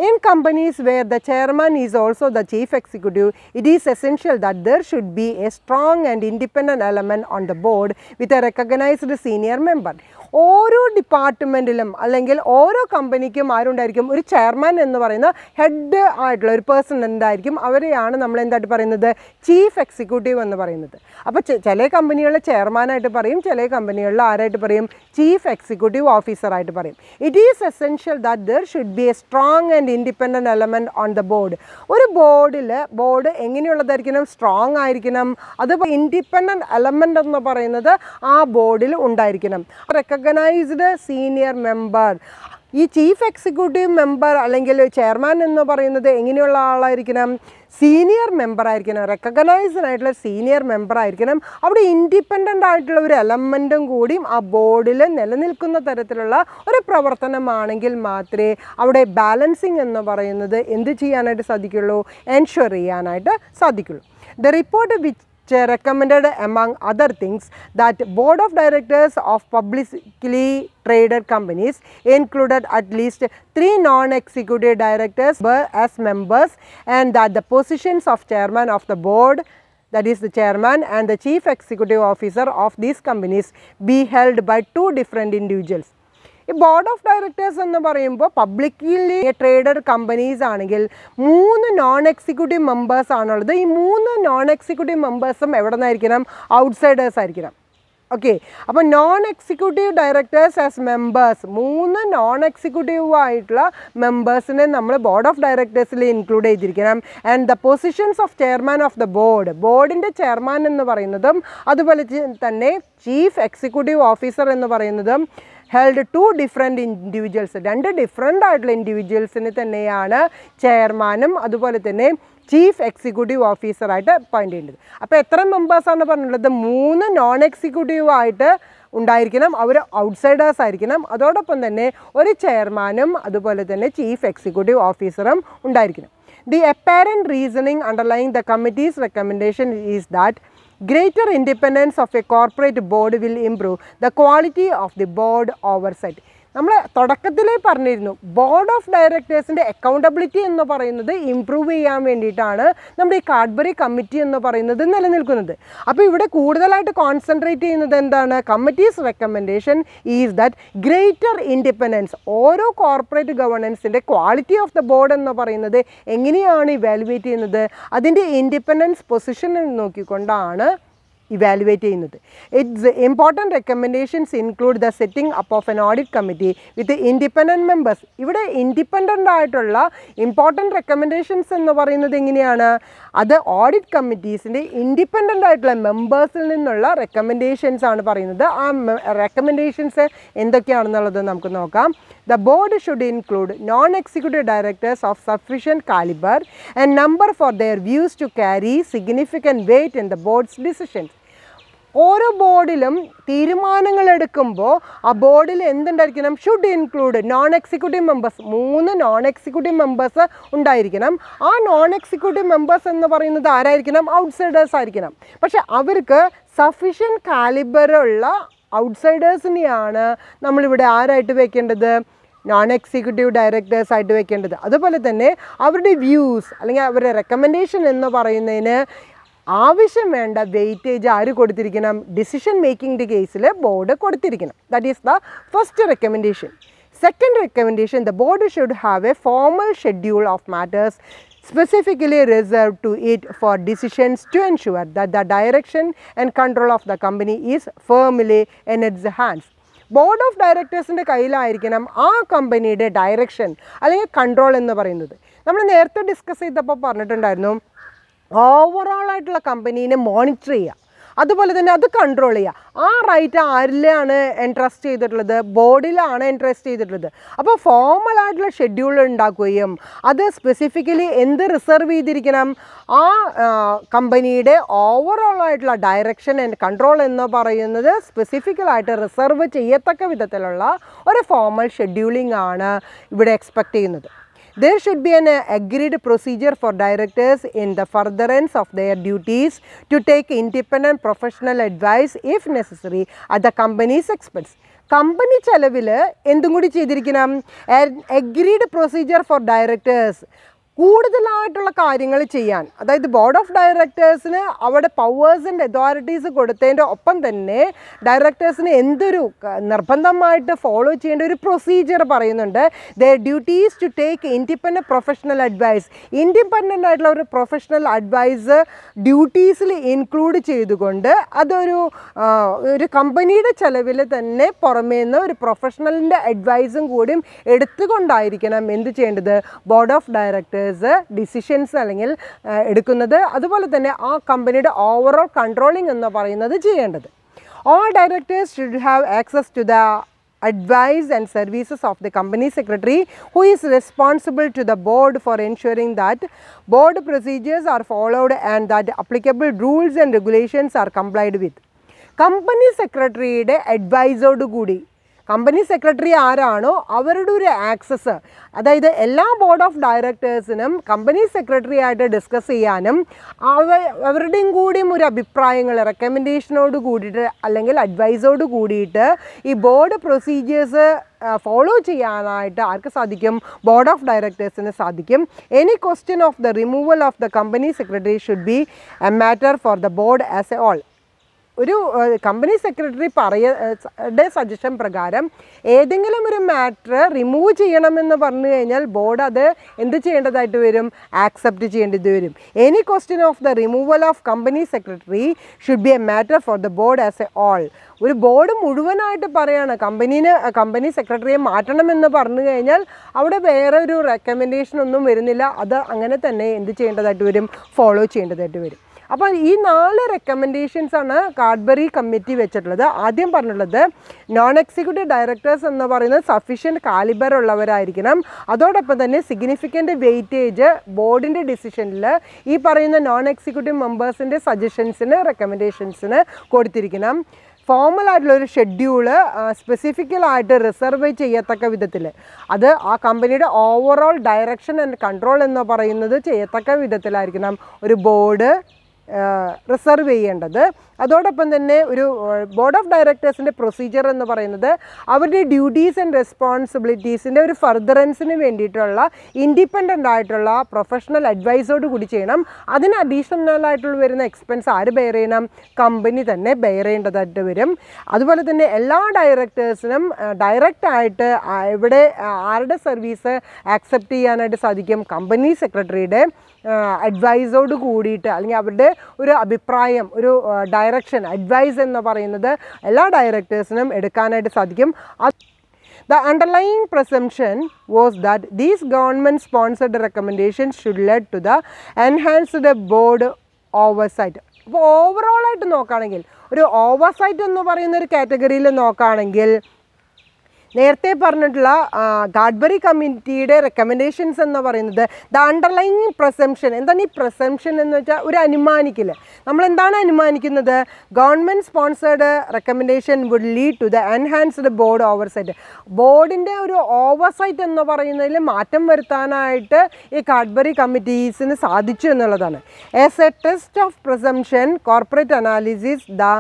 In companies where the chairman is also the chief executive, it is essential that there should be a strong and independent element on the board with a recognized senior member. ഓരോ ഡിപ്പാർട്ട്മെൻറ്റിലും അല്ലെങ്കിൽ ഓരോ കമ്പനിക്കും ആരുണ്ടായിരിക്കും? ഒരു ചെയർമാൻ എന്ന് പറയുന്ന head ആയിട്ടുള്ള ഒരു person ഉണ്ടായിരിക്കും. അവരെയാണ് നമ്മൾ എന്തായിട്ട് പറയുന്നത്? ചീഫ് എക്സിക്യൂട്ടീവ് എന്ന് പറയുന്നത്. അപ്പോൾ ചില കമ്പനികളിൽ ചെയർമാനായിട്ട് പറയും, ചില കമ്പനികളിൽ ആരായിട്ട് പറയും? ചീഫ് എക്സിക്യൂട്ടീവ് ഓഫീസറായിട്ട് പറയും. It is essential that there should be A strong and independent element on the board. ഒരു ബോർഡ് എങ്ങനെയുള്ളതായിരിക്കണം? സ്ട്രോങ് ആയിരിക്കണം. അതുപോലെ ഇൻഡിപെൻഡൻറ്റ് എലമെൻ്റ് എന്ന് പറയുന്നത് ആ ബോർഡിൽ ഉണ്ടായിരിക്കണം. Recognised senior member. ഈ ചീഫ് എക്സിക്യൂട്ടീവ് മെമ്പർ അല്ലെങ്കിൽ ചെയർമാൻ എന്ന് പറയുന്നത് എങ്ങനെയുള്ള ആളായിരിക്കണം? സീനിയർ മെമ്പർ ആയിരിക്കണം. റെക്കഗ്നൈസ്ഡ് ആയിട്ടുള്ള സീനിയർ മെമ്പർ ആയിരിക്കണം. അവിടെ ഇൻഡിപെൻഡൻ്റ് ആയിട്ടുള്ള ഒരു എലമെൻറ്റും കൂടിയും ആ ബോർഡിൽ നിലനിൽക്കുന്ന തരത്തിലുള്ള ഒരു പ്രവർത്തനമാണെങ്കിൽ മാത്രമേ അവിടെ ബാലൻസിങ് എന്ന് പറയുന്നത് എന്ത് ചെയ്യാനായിട്ട് സാധിക്കുള്ളൂ? എൻഷുർ ചെയ്യാനായിട്ട് സാധിക്കുള്ളൂ. The report which recommended among other things that board of directors of publicly traded companies included at least 3 non-executive directors as members, and that the positions of chairman of the board, that is the chairman, and the chief executive officer of these companies be held by 2 different individuals. ഈ board of directors എന്ന് പറയുമ്പോൾ publicly traded companies ആണെങ്കിൽ 3 non executive members ആണുള്ളത്. ഈ 3 non executive മെമ്പേഴ്സും എവിടെ നിന്നായിരിക്കണം? Outsiders ആയിരിക്കണം. Okay, അപ്പോൾ non executive directors as members, 3 non executive ആയിട്ടുള്ള മെമ്പേഴ്സിനെ നമ്മൾ ബോർഡ് ഓഫ് ഡയറക്ടേഴ്സിൽ ഇൻക്ലൂഡ് ചെയ്തിരിക്കണം. And the positions of chairman of the ബോർഡിൻ്റെ ചെയർമാൻ എന്ന് പറയുന്നതും അതുപോലെ തന്നെ ചീഫ് എക്സിക്യൂട്ടീവ് ഓഫീസർ എന്ന് പറയുന്നതും held 2 different individuals. 2 ഡിഫറെൻ്റ് ആയിട്ടുള്ള ഇൻഡിവിജ്വൽസിന് തന്നെയാണ് ചെയർമാനും അതുപോലെ തന്നെ ചീഫ് എക്സിക്യൂട്ടീവ് ഓഫീസറായിട്ട് അപ്പോയിൻ്റ് ചെയ്യേണ്ടത്. അപ്പോൾ എത്ര മെമ്പേഴ്സാണ് പറഞ്ഞിട്ടുള്ളത്? 3 നോൺ എക്സിക്യൂട്ടീവ് ആയിട്ട് ഉണ്ടായിരിക്കണം. അവർ ഔട്ട്സൈഡേഴ്സ് ആയിരിക്കണം. അതോടൊപ്പം തന്നെ ഒരു ചെയർമാനും അതുപോലെ തന്നെ ചീഫ് എക്സിക്യൂട്ടീവ് ഓഫീസറും ഉണ്ടായിരിക്കണം. The apparent reasoning underlying the committee's recommendation is that greater independence of a corporate board will improve the quality of the board oversight. നമ്മൾ തുടക്കത്തിലേ പറഞ്ഞിരുന്നു, ബോർഡ് ഓഫ് ഡയറക്ടേഴ്സിൻ്റെ അക്കൗണ്ടബിലിറ്റി എന്ന് പറയുന്നത് ഇമ്പ്രൂവ് ചെയ്യാൻ വേണ്ടിയിട്ടാണ് നമ്മുടെ ഈ കാഡ്ബറി കമ്മിറ്റി എന്ന് പറയുന്നത് നിലനിൽക്കുന്നത്. അപ്പോൾ ഇവിടെ കൂടുതലായിട്ട് കോൺസെൻട്രേറ്റ് ചെയ്യുന്നത് എന്താണ്? Committees recommendation is that greater independence. ഓരോ കോർപ്പറേറ്റ് ഗവർണൻസിൻ്റെ ക്വാളിറ്റി ഓഫ് ദ ബോർഡ് എന്ന് പറയുന്നത് എങ്ങനെയാണ് ഇവാലുവേറ്റ് ചെയ്യുന്നത്? അതിൻ്റെ ഇൻഡിപെൻഡൻസ് പൊസിഷൻ നോക്കിക്കൊണ്ടാണ് ഇവാലുവേറ്റ് ചെയ്യുന്നത്. It's important recommendations include the setting up of an audit committee with independent members. ഇവിടെ ഇൻഡിപെൻഡൻ്റ് ആയിട്ടുള്ള ഇമ്പോർട്ടൻറ്റ് റെക്കമെൻഡേഷൻസ് എന്ന് പറയുന്നത് എങ്ങനെയാണ്? അത് ഓഡിറ്റ് കമ്മിറ്റീസിൻ്റെ ഇൻഡിപെൻഡൻ്റ് ആയിട്ടുള്ള മെമ്പേഴ്സിൽ നിന്നുള്ള റെക്കമെൻഡേഷൻസ് ആണ് പറയുന്നത്. ആ റെക്കമെൻഡേഷൻസ് എന്തൊക്കെയാണെന്നുള്ളത് നമുക്ക് നോക്കാം. The board should include non-executive directors of sufficient caliber and number for their views to carry significant weight in the board's decisions. ഓരോ ബോർഡിലും തീരുമാനങ്ങൾ എടുക്കുമ്പോൾ ആ ബോർഡിൽ എന്തുണ്ടായിരിക്കണം? Should include non executive members. 3 non executive members ഉണ്ടായിരിക്കണം. ആ നോൺ എക്സിക്യൂട്ടീവ് മെമ്പേഴ്സ് എന്ന് പറയുന്നത് ആരായിരിക്കണം? ഔട്ട്സൈഡേഴ്സ് ആയിരിക്കണം. പക്ഷെ അവർക്ക് സഫിഷ്യൻറ്റ് കാലിബറുള്ള ഔട്ട്സൈഡേഴ്സിനെയാണ് നമ്മളിവിടെ ആരായിട്ട് വെക്കേണ്ടത്? നോൺ എക്സിക്യൂട്ടീവ് ഡയറക്ടേഴ്സ് ആയിട്ട് വെക്കേണ്ടത്. അതുപോലെ തന്നെ അവരുടെ വ്യൂസ് അല്ലെങ്കിൽ അവരുടെ റെക്കമെൻഡേഷൻ എന്ന് പറയുന്നതിന് ആവശ്യം വേണ്ട വെയിറ്റേജ് ആര് കൊടുത്തിരിക്കണം? ഡിസിഷൻ മേക്കിങ്ങിൻ്റെ കേസിൽ ബോർഡ് കൊടുത്തിരിക്കണം. That is the first recommendation. Second recommendation, the board should have a formal schedule of matters specifically reserved to it for decisions to ensure that the direction and control of the company is firmly in its hands. Board of ഡയറക്ടേഴ്സിൻ്റെ കയ്യിലായിരിക്കണം ആ കമ്പനിയുടെ direction അല്ലെങ്കിൽ control എന്ന് പറയുന്നത്. നമ്മൾ നേരത്തെ discuss ചെയ്തപ്പോൾ പറഞ്ഞിട്ടുണ്ടായിരുന്നു, ഓവറോൾ ആയിട്ടുള്ള കമ്പനീനെ മോണിറ്റർ ചെയ്യുക, അതുപോലെ തന്നെ അത് കൺട്രോൾ ചെയ്യുക. ആ റൈറ്റ് ആരിലാണ് എൻട്രസ്റ്റ് ചെയ്തിട്ടുള്ളത്? ബോർഡിലാണ് എൻട്രസ്റ്റ് ചെയ്തിട്ടുള്ളത്. അപ്പോൾ ഫോർമലായിട്ടുള്ള ഷെഡ്യൂൾ ഉണ്ടാക്കുകയും അത് സ്പെസിഫിക്കലി എന്ത് റിസർവ് ചെയ്തിരിക്കണം? ആ കമ്പനിയുടെ ഓവറോൾ ആയിട്ടുള്ള ഡയറക്ഷൻ ആൻഡ് കൺട്രോൾ എന്ന് പറയുന്നത് സ്പെസിഫിക്കലായിട്ട് റിസർവ് ചെയ്യത്തക്ക വിധത്തിലുള്ള ഒരു ഫോർമൽ ഷെഡ്യൂളിംഗ് ആണ് ഇവിടെ എക്സ്പെക്റ്റ് ചെയ്യുന്നത്. There should be an agreed procedure for directors in the furtherance of their duties to take independent professional advice if necessary at the company's expense. Company ചെലവിൽ എന്തും കൂടി ചെയ്തിരിക്കണം? Agreed procedure for directors. കൂടുതലായിട്ടുള്ള കാര്യങ്ങൾ ചെയ്യാൻ, അതായത് board of ഡയറക്ടേഴ്സിന് അവിടെ powers and authorities കൊടുത്തതിൻ്റെ ഒപ്പം തന്നെ ഡയറക്ടേഴ്സിന് എന്തൊരു നിർബന്ധമായിട്ട് ഫോളോ ചെയ്യേണ്ട ഒരു പ്രൊസീജിയർ പറയുന്നുണ്ട്. Their duties to take independent professional advice. Independent ആയിട്ടുള്ള ഒരു പ്രൊഫഷണൽ അഡ്വൈസ് ഡ്യൂട്ടീസിൽ ഇൻക്ലൂഡ് ചെയ്തുകൊണ്ട് ഒരു കമ്പനിയുടെ ചെലവിൽ തന്നെ പുറമേ നിന്ന് ഒരു പ്രൊഫഷണലിൻ്റെ അഡ്വൈസും കൂടിയും എടുത്തുകൊണ്ടായിരിക്കണം എന്ത് ചെയ്യേണ്ടത്? ബോർഡ് ഓഫ് ഡയറക്ടേഴ്സ് ഡിസിഷൻസ് അല്ലെങ്കിൽ എടുക്കുന്നത്. അതുപോലെ തന്നെ ആ കമ്പനിയുടെ ഓവറോൾ കൺട്രോളിംഗ് എന്ന് പറയുന്നത് ചെയ്യേണ്ടത്. All directors should have access to the advice and services of the company secretary, who is responsible to the board for ensuring that board procedures are followed and that applicable rules and regulations are complied with. Company സെക്രട്ടറിയുടെ അഡ്വൈസോട് കൂടി, company secretary ആരാണോ അവരുടെ ഒരു access, അതായത് എല്ലാ board of ഡയറക്ടേഴ്സിനും company secretary ആയിട്ട് discuss ചെയ്യാനും അവരുടെയും കൂടിയും ഒരു അഭിപ്രായങ്ങൾ റെക്കമെൻഡേഷനോട് കൂടിയിട്ട് അല്ലെങ്കിൽ അഡ്വൈസോട് കൂടിയിട്ട് ഈ ബോർഡ് പ്രൊസീജിയേഴ്സ് ഫോളോ ചെയ്യാനായിട്ട് ആർക്ക് സാധിക്കും? ബോർഡ് ഓഫ് ഡയറക്ടേഴ്സിന് സാധിക്കും. Any question of the removal of the company secretary should be A matter for the board as A all. ഒരു കമ്പനി സെക്രട്ടറി സജഷൻ പ്രകാരം ഏതെങ്കിലും ഒരു മാറ്റർ റിമൂവ് ചെയ്യണമെന്ന് പറഞ്ഞു കഴിഞ്ഞാൽ ബോർഡ് അത് എന്ത് ചെയ്യേണ്ടതായിട്ട് വരും? ആക്സെപ്റ്റ് ചെയ്യേണ്ടത് വരും. Any question of the removal of company secretary should be A matter for the board as A all. ഒരു ബോർഡ് മുഴുവനായിട്ട് പറയാണ് കമ്പനി സെക്രട്ടറിയെ മാറ്റണമെന്ന് പറഞ്ഞു കഴിഞ്ഞാൽ അവിടെ വേറെ ഒരു റെക്കമെൻഡേഷൻ ഒന്നും വരുന്നില്ല. അത് അങ്ങനെ തന്നെ എന്ത് ചെയ്യേണ്ടതായിട്ട് വരും? ഫോളോ ചെയ്യേണ്ടതായിട്ട് വരും. അപ്പോൾ ഈ 4 റെക്കമെൻഡേഷൻസാണ് കാഡ്ബറി കമ്മിറ്റി വെച്ചിട്ടുള്ളത്. ആദ്യം പറഞ്ഞിട്ടുള്ളത് നോൺ എക്സിക്യൂട്ടീവ് ഡയറക്ടേഴ്സ് എന്ന് പറയുന്നത് സഫിഷ്യൻറ്റ് കാലിബർ ഉള്ളവരായിരിക്കണം. അതോടൊപ്പം തന്നെ സിഗ്നിഫിക്കൻ്റ് വെയിറ്റേജ് ബോർഡിൻ്റെ ഡിസിഷനിൽ ഈ പറയുന്ന നോൺ എക്സിക്യൂട്ടീവ് മെമ്പേഴ്സിൻ്റെ സജഷൻസിന് റെക്കമെൻഡേഷൻസിന് കൊടുത്തിരിക്കണം. ഫോർമലായിട്ടുള്ളൊരു ഷെഡ്യൂള് സ്പെസിഫിക്കലായിട്ട് റിസർവ് ചെയ്യത്തക്ക വിധത്തിൽ, അത് ആ കമ്പനിയുടെ ഓവറോൾ ഡയറക്ഷൻ ആൻഡ് കൺട്രോൾ എന്ന് പറയുന്നത് ചെയ്യത്തക്ക വിധത്തിലായിരിക്കണം ഒരു ബോർഡ് റിസർവ് ചെയ്യേണ്ടത്. അതോടൊപ്പം തന്നെ ഒരു ബോർഡ് ഓഫ് ഡയറക്ടേഴ്സിൻ്റെ പ്രൊസീജിയർ എന്ന് പറയുന്നത് അവരുടെ ഡ്യൂട്ടീസ് ആൻഡ് റെസ്പോൺസിബിലിറ്റീസിൻ്റെ ഒരു ഫർദറൻസിന് വേണ്ടിയിട്ടുള്ള ഇൻഡിപെൻഡൻ്റ് ആയിട്ടുള്ള പ്രൊഫഷണൽ അഡ്വൈസോട് കൂടി ചെയ്യണം. അതിന് അഡീഷണൽ ആയിട്ടുള്ള വരുന്ന എക്സ്പെൻസ് ആര് ബെയർ ചെയ്യണം? കമ്പനി തന്നെ ബെയർ ചെയ്യേണ്ടതായിട്ട് വരും. അതുപോലെ തന്നെ എല്ലാ ഡയറക്ടേഴ്സിനും ഡയറക്റ്റായിട്ട് ഇവിടെ ആരുടെ സർവീസ് ആക്സെപ്റ്റ് ചെയ്യാനായിട്ട് സാധിക്കും? കമ്പനി സെക്രട്ടറിയുടെ അഡ്വൈസോട് കൂടിയിട്ട് അല്ലെങ്കിൽ അവരുടെ ഒരു അഭിപ്രായം, ഒരു ഡയറക്ഷൻ, അഡ്വൈസ് എന്ന് പറയുന്നത് എല്ലാ ഡയറക്ടേഴ്സിനും എടുക്കാനായിട്ട് സാധിക്കും. The underlying presumption was that these government-sponsored recommendations should lead to the enhanced board oversight. അപ്പോൾ ഓവറോളായിട്ട് നോക്കുകയാണെങ്കിൽ, ഒരു ഓവർസൈറ്റ് എന്ന് പറയുന്ന ഒരു കാറ്റഗറിയിൽ നോക്കുകയാണെങ്കിൽ, നേരത്തെ പറഞ്ഞിട്ടുള്ള ഗാഡ്ബറി കമ്മിറ്റിയുടെ റെക്കമെൻഡേഷൻസ് എന്ന് പറയുന്നത് ദ അണ്ടർലൈങ് പ്രസംഷൻ. എന്താണ് ഈ പ്രസംഷൻ എന്ന് വെച്ചാൽ ഒരു അനുമാനിക്കൽ. നമ്മളെന്താണ് അനുമാനിക്കുന്നത്? Government sponsored recommendation would lead to the enhanced board oversight. ബോർഡിൻ്റെ ഒരു ഓവർസൈറ്റ് എന്ന് പറയുന്നതിൽ മാറ്റം വരുത്താനായിട്ട് ഈ ഗാഡ്ബറി കമ്മിറ്റീസിന് സാധിച്ചു എന്നുള്ളതാണ്. As A test of presumption corporate analysis the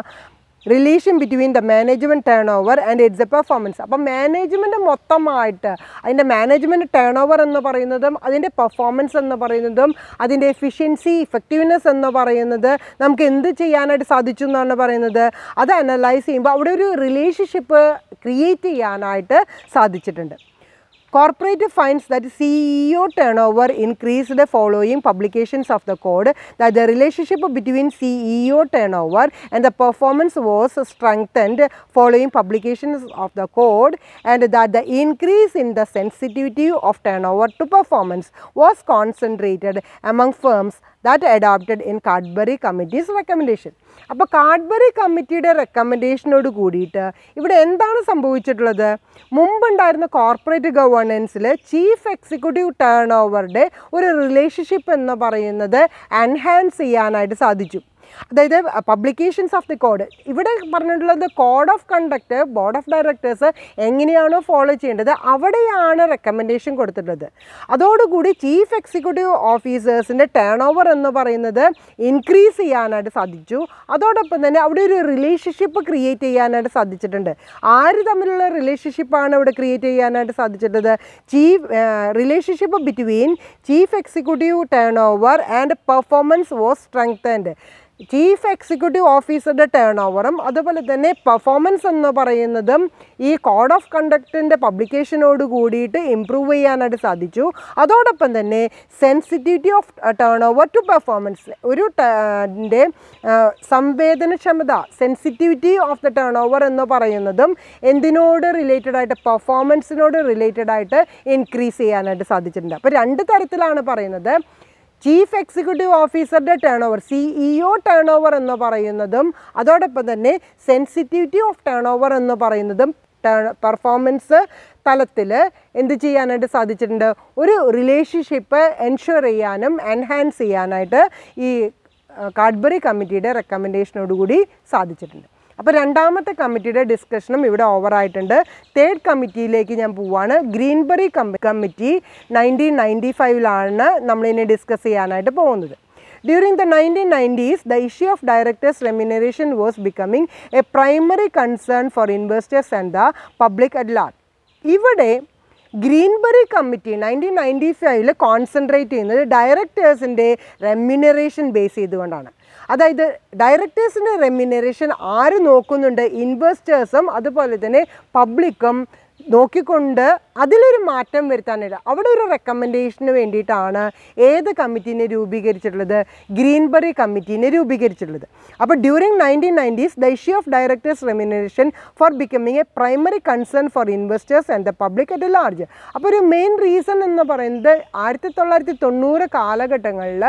relation between the management turn over and it's A performance. അപ്പം മാനേജ്മെൻറ്റ് മൊത്തമായിട്ട് അതിൻ്റെ മാനേജ്മെൻറ്റ് ടേൺ ഓവർ എന്ന് പറയുന്നതും അതിൻ്റെ പെർഫോമൻസ് എന്ന് പറയുന്നതും അതിൻ്റെ എഫിഷ്യൻസി, ഇഫക്റ്റീവ്നെസ് എന്ന് പറയുന്നത് നമുക്ക് എന്ത് ചെയ്യാനായിട്ട് സാധിച്ചു എന്നാണ് പറയുന്നത്. അത് അനലൈസ് ചെയ്യുമ്പോൾ അവിടെ ഒരു റിലേഷൻഷിപ്പ് ക്രിയേറ്റ് ചെയ്യാനായിട്ട് സാധിച്ചിട്ടുണ്ട്. Corporate finds that CEO turnover increased following publications of the code, that the relationship between CEO turnover and the performance was strengthened following publications of the code, and that the increase in the sensitivity of turnover to performance was concentrated among firms that adopted in Cadbury Committee's recommendation. അപ്പോൾ Cadbury കമ്മിറ്റിയുടെ റെക്കമെൻഡേഷനോട് കൂടിയിട്ട് ഇവിടെ എന്താണ് സംഭവിച്ചിട്ടുള്ളത്? മുമ്പുണ്ടായിരുന്ന corporate ഗവേണൻസിൽ chief executive turn ഓവറുടെ ഒരു relationship എന്ന് പറയുന്നത് എൻഹാൻസ് ചെയ്യാനായിട്ട് സാധിച്ചു. അതായത് പബ്ലിക്കേഷൻസ് ഓഫ് ദി കോഡ്, ഇവിടെ പറഞ്ഞിട്ടുള്ളത് code of conduct board of directors എങ്ങനെയാണോ ഫോളോ ചെയ്യേണ്ടത് അവിടെയാണ് റെക്കമെൻഡേഷൻ കൊടുത്തിട്ടുള്ളത്. അതോടുകൂടി ചീഫ് എക്സിക്യൂട്ടീവ് ഓഫീസേഴ്സിൻ്റെ ടേൺ ഓവർ എന്ന് പറയുന്നത് ഇൻക്രീസ് ചെയ്യാനായിട്ട് സാധിച്ചു. അതോടൊപ്പം തന്നെ അവിടെ ഒരു റിലേഷൻഷിപ്പ് ക്രിയേറ്റ് ചെയ്യാനായിട്ട് സാധിച്ചിട്ടുണ്ട്. ആര് തമ്മിലുള്ള റിലേഷൻഷിപ്പാണ് ഇവിടെ ക്രിയേറ്റ് ചെയ്യാനായിട്ട് സാധിച്ചിട്ടുള്ളത്? Relationship between chief executive turnover and performance was strengthened. Chief executive ഓഫീസറുടെ ടേൺ ഓവറും അതുപോലെ തന്നെ പെർഫോമൻസ് എന്ന് പറയുന്നതും ഈ കോഡ് ഓഫ് കണ്ടക്റ്റിൻ്റെ പബ്ലിക്കേഷനോട് കൂടിയിട്ട് ഇമ്പ്രൂവ് ചെയ്യാനായിട്ട് സാധിച്ചു. അതോടൊപ്പം തന്നെ sensitivity of turnover to performance, ഒരു സംവേദനക്ഷമത, sensitivity of the turnover എന്ന് പറയുന്നതും എന്തിനോട് റിലേറ്റഡ് ആയിട്ട്, പെർഫോമൻസിനോട് റിലേറ്റഡ് ആയിട്ട് ഇൻക്രീസ് ചെയ്യാനായിട്ട് സാധിച്ചിട്ടുണ്ട്. അപ്പോൾ രണ്ട് തരത്തിലാണ് പറയുന്നത്. ചീഫ് എക്സിക്യൂട്ടീവ് ഓഫീസറുടെ turn over, CEO turn over എന്ന് പറയുന്നതും അതോടൊപ്പം തന്നെ സെൻസിറ്റിവിറ്റി ഓഫ് ടേൺ ഓവർ എന്ന് പറയുന്നതും പെർഫോമൻസ് തലത്തിൽ എന്ത് ചെയ്യാനായിട്ട് സാധിച്ചിട്ടുണ്ട്? ഒരു റിലേഷൻഷിപ്പ് എൻഷുർ ചെയ്യാനും എൻഹാൻസ് ചെയ്യാനായിട്ട് ഈ കാഡ്ബറി കമ്മിറ്റിയുടെ റെക്കമെൻഡേഷനോടുകൂടി സാധിച്ചിട്ടുണ്ട്. അപ്പോൾ രണ്ടാമത്തെ കമ്മിറ്റിയുടെ ഡിസ്കഷനും ഇവിടെ ഓവറായിട്ടുണ്ട്. തേർഡ് കമ്മിറ്റിയിലേക്ക് ഞാൻ പോവുകയാണ്. ഗ്രീൻബറി കമ്മിറ്റി 1995 നമ്മളിതിനെ ഡിസ്കസ് ചെയ്യാനായിട്ട് പോകുന്നത്. During the 1990s, the issue of directors' remuneration was becoming a primary concern for investors and the public at large. ഇവിടെ ഗ്രീൻബറി കമ്മിറ്റി 1995 കോൺസെൻട്രേറ്റ് ചെയ്യുന്നത് ഡയറക്ടേഴ്സിൻ്റെ റെമ്യൂണറേഷൻ ബേസ് ചെയ്തുകൊണ്ടാണ്. അതായത് ഡയറക്ടേഴ്സിൻ്റെ റെമ്യൂണറേഷൻ ആര് നോക്കുന്നുണ്ട്? ഇൻവെസ്റ്റേഴ്സും അതുപോലെ തന്നെ പബ്ലിക്കും നോക്കിക്കൊണ്ട് അതിലൊരു മാറ്റം വരുത്താനായിട്ട് അവിടെ ഒരു റെക്കമെൻഡേഷന് വേണ്ടിയിട്ടാണ് ഏത് കമ്മിറ്റീനെ രൂപീകരിച്ചിട്ടുള്ളത്? ഗ്രീൻബറി കമ്മിറ്റീനെ രൂപീകരിച്ചിട്ടുള്ളത്. അപ്പോൾ during 1990s the issue of directors remuneration for becoming a primary concern for investors and the public at large. അപ്പോൾ ഒരു മെയിൻ റീസൺ എന്ന് പറയുന്നത് 1990 കാലഘട്ടങ്ങളിൽ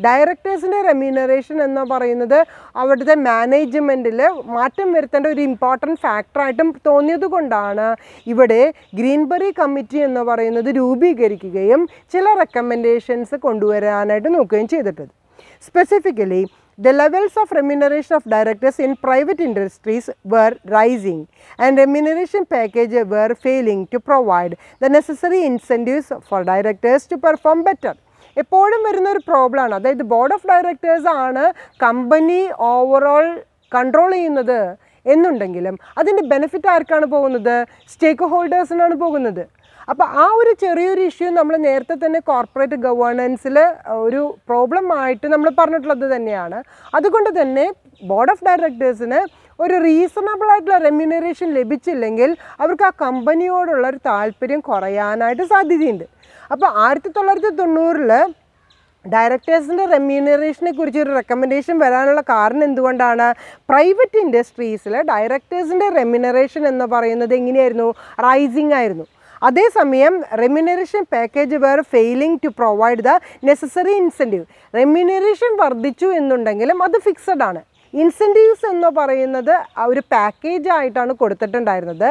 ഡയറക്ടേഴ്സിൻ്റെ റെമ്യൂണറേഷൻ എന്ന് പറയുന്നത് അവിടുത്തെ മാനേജ്മെൻറ്റിൽ മാറ്റം വരുത്തേണ്ട ഒരു ഇമ്പോർട്ടൻറ്റ് ഫാക്ടറായിട്ടും തോന്നിയത് കൊണ്ടാണ് ഇവിടെ ഗ്രീൻബറി കമ്മിറ്റി എന്ന് പറയുന്നത് രൂപീകരിക്കുകയും ചില റെക്കമെൻഡേഷൻസ് കൊണ്ടുവരാനായിട്ട് നോക്കുകയും ചെയ്തിട്ടുള്ളത്. Specifically the levels of remuneration of directors in private industries were rising and remuneration packages were failing to provide the necessary incentives for directors to perform better. എപ്പോഴും വരുന്നൊരു പ്രോബ്ലമാണ്. അതായത് ബോർഡ് ഓഫ് ഡയറക്ടേഴ്സ് ആണ് company overall control ചെയ്യുന്നത് എന്നുണ്ടെങ്കിലും അതിൻ്റെ benefit ആർക്കാണ് പോകുന്നത്? സ്റ്റേക്ക് ഹോൾഡേഴ്സിനാണ് പോകുന്നത്. അപ്പോൾ ആ ഒരു ചെറിയൊരു ഇഷ്യൂ നമ്മൾ നേരത്തെ തന്നെ കോർപ്പറേറ്റ് ഗവേണൻസിൽ ഒരു പ്രോബ്ലം ആയിട്ട് നമ്മൾ പറഞ്ഞിട്ടുള്ളത് തന്നെയാണ്. അതുകൊണ്ട് തന്നെ ബോർഡ് ഓഫ് ഡയറക്ടേഴ്സിന് ഒരു റീസണബിൾ ആയിട്ടുള്ള റെമ്യൂണറേഷൻ ലഭിച്ചില്ലെങ്കിൽ അവർക്ക് ആ കമ്പനിയോടുള്ളൊരു താല്പര്യം കുറയാനായിട്ട് സാധ്യതയുണ്ട്. അപ്പോൾ 1990 ഡയറക്ടേഴ്സിൻ്റെ റെമ്യൂണറേഷനെ കുറിച്ചൊരു റെക്കമെൻഡേഷൻ വരാനുള്ള കാരണം എന്തുകൊണ്ടാണ്? പ്രൈവറ്റ് ഇൻഡസ്ട്രീസിൽ ഡയറക്ടേഴ്സിൻ്റെ റെമ്യൂണറേഷൻ എന്ന് പറയുന്നത് എങ്ങനെയായിരുന്നു? റൈസിങ് ആയിരുന്നു. അതേസമയം remuneration package were failing to provide the necessary incentive. Remuneration വർദ്ധിച്ചു എന്നുണ്ടെങ്കിലും അത് ഫിക്സഡ് ആണ്. ഇൻസെൻറ്റീവ്സ് എന്ന് പറയുന്നത് ഒരു പാക്കേജ് ആയിട്ടാണ് കൊടുത്തിട്ടുണ്ടായിരുന്നത്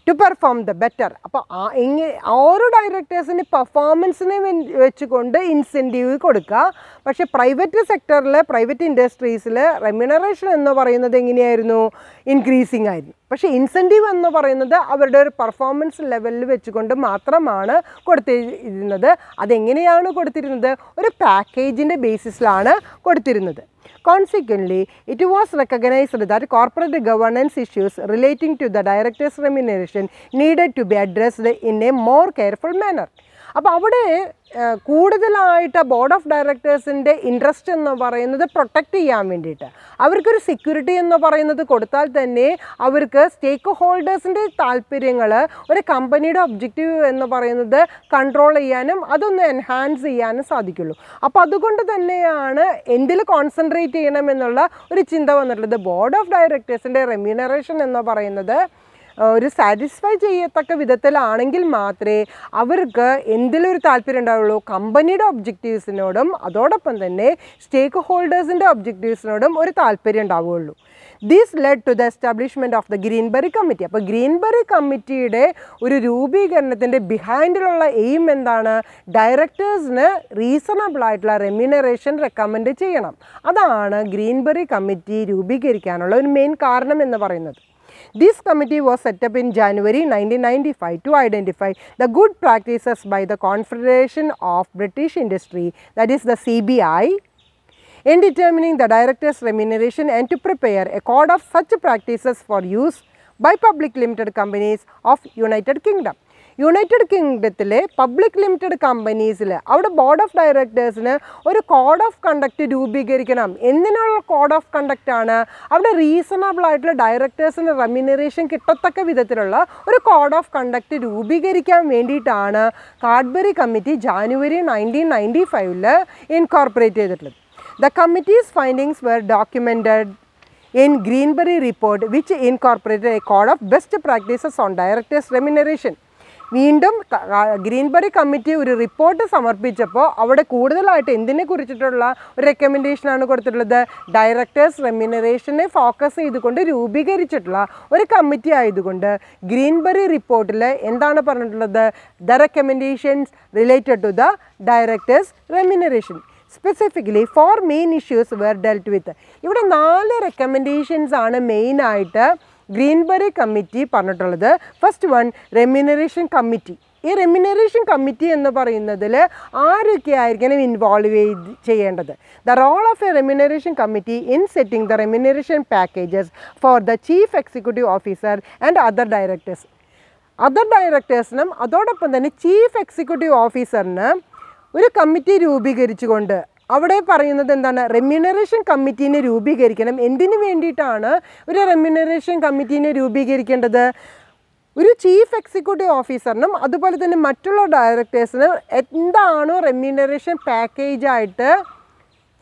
ടു പെർഫോം ദ ബെറ്റർ. അപ്പോൾ ഓരോ ഡയറക്ടേഴ്സിന് പെർഫോമൻസിനെ വെച്ചുകൊണ്ട് ഇൻസെൻറ്റീവ് കൊടുക്കുക. പക്ഷേ പ്രൈവറ്റ് സെക്ടറിൽ, പ്രൈവറ്റ് ഇൻഡസ്ട്രീസിൽ റെമ്യൂണറേഷൻ എന്ന് പറയുന്നത് എങ്ങനെയായിരുന്നു? ഇൻക്രീസിങ് ആയിരുന്നു. പക്ഷേ ഇൻസെൻറ്റീവ് എന്ന് പറയുന്നത് അവരുടെ ഒരു പെർഫോമൻസ് ലെവലിൽ വെച്ചുകൊണ്ട് മാത്രമാണ് കൊടുത്തിരുന്നത്. അതെങ്ങനെയാണ് കൊടുത്തിരുന്നത്? ഒരു പാക്കേജിൻ്റെ ബേസിസിലാണ് കൊടുത്തിരുന്നത്. Consequently, it was recognized that corporate governance issues relating to the director's remuneration needed to be addressed in a more careful manner. അപ്പോൾ അവിടെ കൂടുതലായിട്ട് ബോർഡ് ഓഫ് ഡയറക്ടേഴ്സിൻ്റെ ഇൻട്രസ്റ്റ് എന്ന് പറയുന്നത് പ്രൊട്ടക്റ്റ് ചെയ്യാൻ വേണ്ടിയിട്ട്, അവർക്കൊരു സെക്യൂരിറ്റി എന്ന് പറയുന്നത് കൊടുത്താൽ തന്നെ അവർക്ക് സ്റ്റേക്ക് ഹോൾഡേഴ്സിൻ്റെ താല്പര്യങ്ങൾ, ഒരു കമ്പനിയുടെ ഒബ്ജക്റ്റീവ് എന്ന് പറയുന്നത് കൺട്രോൾ ചെയ്യാനും അതൊന്ന് എൻഹാൻസ് ചെയ്യാനും സാധിക്കുള്ളൂ. അപ്പോൾ അതുകൊണ്ട് തന്നെയാണ് എന്തിൽ കോൺസെൻട്രേറ്റ് ചെയ്യണമെന്നുള്ള ഒരു ചിന്ത വന്നിട്ടുള്ളത്. ബോർഡ് ഓഫ് ഡയറക്ടേഴ്സിൻ്റെ റെമ്യൂണറേഷൻ എന്ന് പറയുന്നത് ഒരു സാറ്റിസ്ഫൈ ചെയ്യത്തക്ക വിധത്തിലാണെങ്കിൽ മാത്രമേ അവർക്ക് എന്തിലൊരു താല്പര്യം ഉണ്ടാവുള്ളൂ? കമ്പനിയുടെ ഒബ്ജക്റ്റീവ്സിനോടും അതോടൊപ്പം തന്നെ സ്റ്റേക്ക് ഹോൾഡേഴ്സിൻ്റെ ഒബ്ജക്റ്റീവ്സിനോടും ഒരു താല്പര്യം ഉണ്ടാവുകയുള്ളൂ. This led to the establishment of the Greenbury committee. അപ്പോൾ ഗ്രീൻബറി കമ്മിറ്റിയുടെ ഒരു രൂപീകരണത്തിൻ്റെ ബിഹൈൻഡിലുള്ള എയിം എന്താണ്? ഡയറക്ടേഴ്സിന് റീസണബിൾ ആയിട്ടുള്ള റെമ്യൂണറേഷൻ റെക്കമെൻഡ് ചെയ്യണം. അതാണ് ഗ്രീൻബറി കമ്മിറ്റി രൂപീകരിക്കാനുള്ള ഒരു മെയിൻ കാരണം എന്ന് പറയുന്നത്. This committee was set up in January 1995 to identify the good practices by the Confederation of British Industry, that is the CBI, in determining the director's remuneration and to prepare a code of such practices for use by public limited companies of United Kingdom. United കിങ്ഡത്തിലെ public limited കമ്പനീസിൽ അവിടെ board of ഡയറക്ടേഴ്സിന് ഒരു code of conduct രൂപീകരിക്കണം. എന്തിനുള്ള code of കണ്ടക്റ്റാണ്? അവിടെ reasonable ആയിട്ടുള്ള ഡയറക്ടേഴ്സിന് remuneration കിട്ടത്തക്ക വിധത്തിലുള്ള ഒരു കോഡ് ഓഫ് കണ്ടക്റ്റ് രൂപീകരിക്കാൻ വേണ്ടിയിട്ടാണ് കാഡ്ബറി കമ്മിറ്റി ജാനുവരി 1995 ഇൻകോർപ്പറേറ്റ് ചെയ്തിട്ടുള്ളത്. The committee's findings were documented in Greenberry report, which incorporated a code of best practices on directors' remuneration. വീണ്ടും ഗ്രീൻബറി കമ്മിറ്റി ഒരു റിപ്പോർട്ട് സമർപ്പിച്ചപ്പോൾ അവിടെ കൂടുതലായിട്ട് എന്തിനെ കുറിച്ചിട്ടുള്ള ഒരു റെക്കമെൻഡേഷനാണ് കൊടുത്തിട്ടുള്ളത്? ഡയറക്ടേഴ്സ് റെമ്യൂണറേഷനെ ഫോക്കസ് ചെയ്തുകൊണ്ട് രൂപീകരിച്ചിട്ടുള്ള ഒരു കമ്മിറ്റി ആയതുകൊണ്ട് ഗ്രീൻബറി റിപ്പോർട്ടിൽ എന്താണ് പറഞ്ഞിട്ടുള്ളത്? The recommendations related to the directors remuneration specifically four main issues were dealt with. ഇവിടെ 4 റെക്കമെൻഡേഷൻസ് ആണ് മെയിനായിട്ട് ഗ്രീൻബറി കമ്മിറ്റി പറഞ്ഞിട്ടുള്ളത്. First one, remuneration committee. ഈ റെമ്യൂണറേഷൻ കമ്മിറ്റി എന്ന് പറയുന്നതിൽ ആരൊക്കെ ആയിരിക്കണം ഇൻവോൾവ് ചെയ്യേണ്ടത്? The role of a remuneration committee in setting the remuneration packages for the chief executive officer and other directors. Other ഡയറക്ടേഴ്സിനും അതോടൊപ്പം തന്നെ ചീഫ് എക്സിക്യൂട്ടീവ് ഓഫീസറിന് ഒരു കമ്മിറ്റി രൂപീകരിച്ചുകൊണ്ട് അവിടെ പറയുന്നത് എന്താണ്? റെമ്യൂണറേഷൻ കമ്മിറ്റീനെ രൂപീകരിക്കണം. എന്തിനു വേണ്ടിയിട്ടാണ് ഒരു റെമ്യൂണറേഷൻ കമ്മിറ്റീനെ രൂപീകരിക്കേണ്ടത്? ഒരു ചീഫ് എക്സിക്യൂട്ടീവ് ഓഫീസറിനും അതുപോലെ തന്നെ മറ്റുള്ള ഡയറക്ടേഴ്സിനും എന്താണോ റെമ്യൂണറേഷൻ പാക്കേജായിട്ട്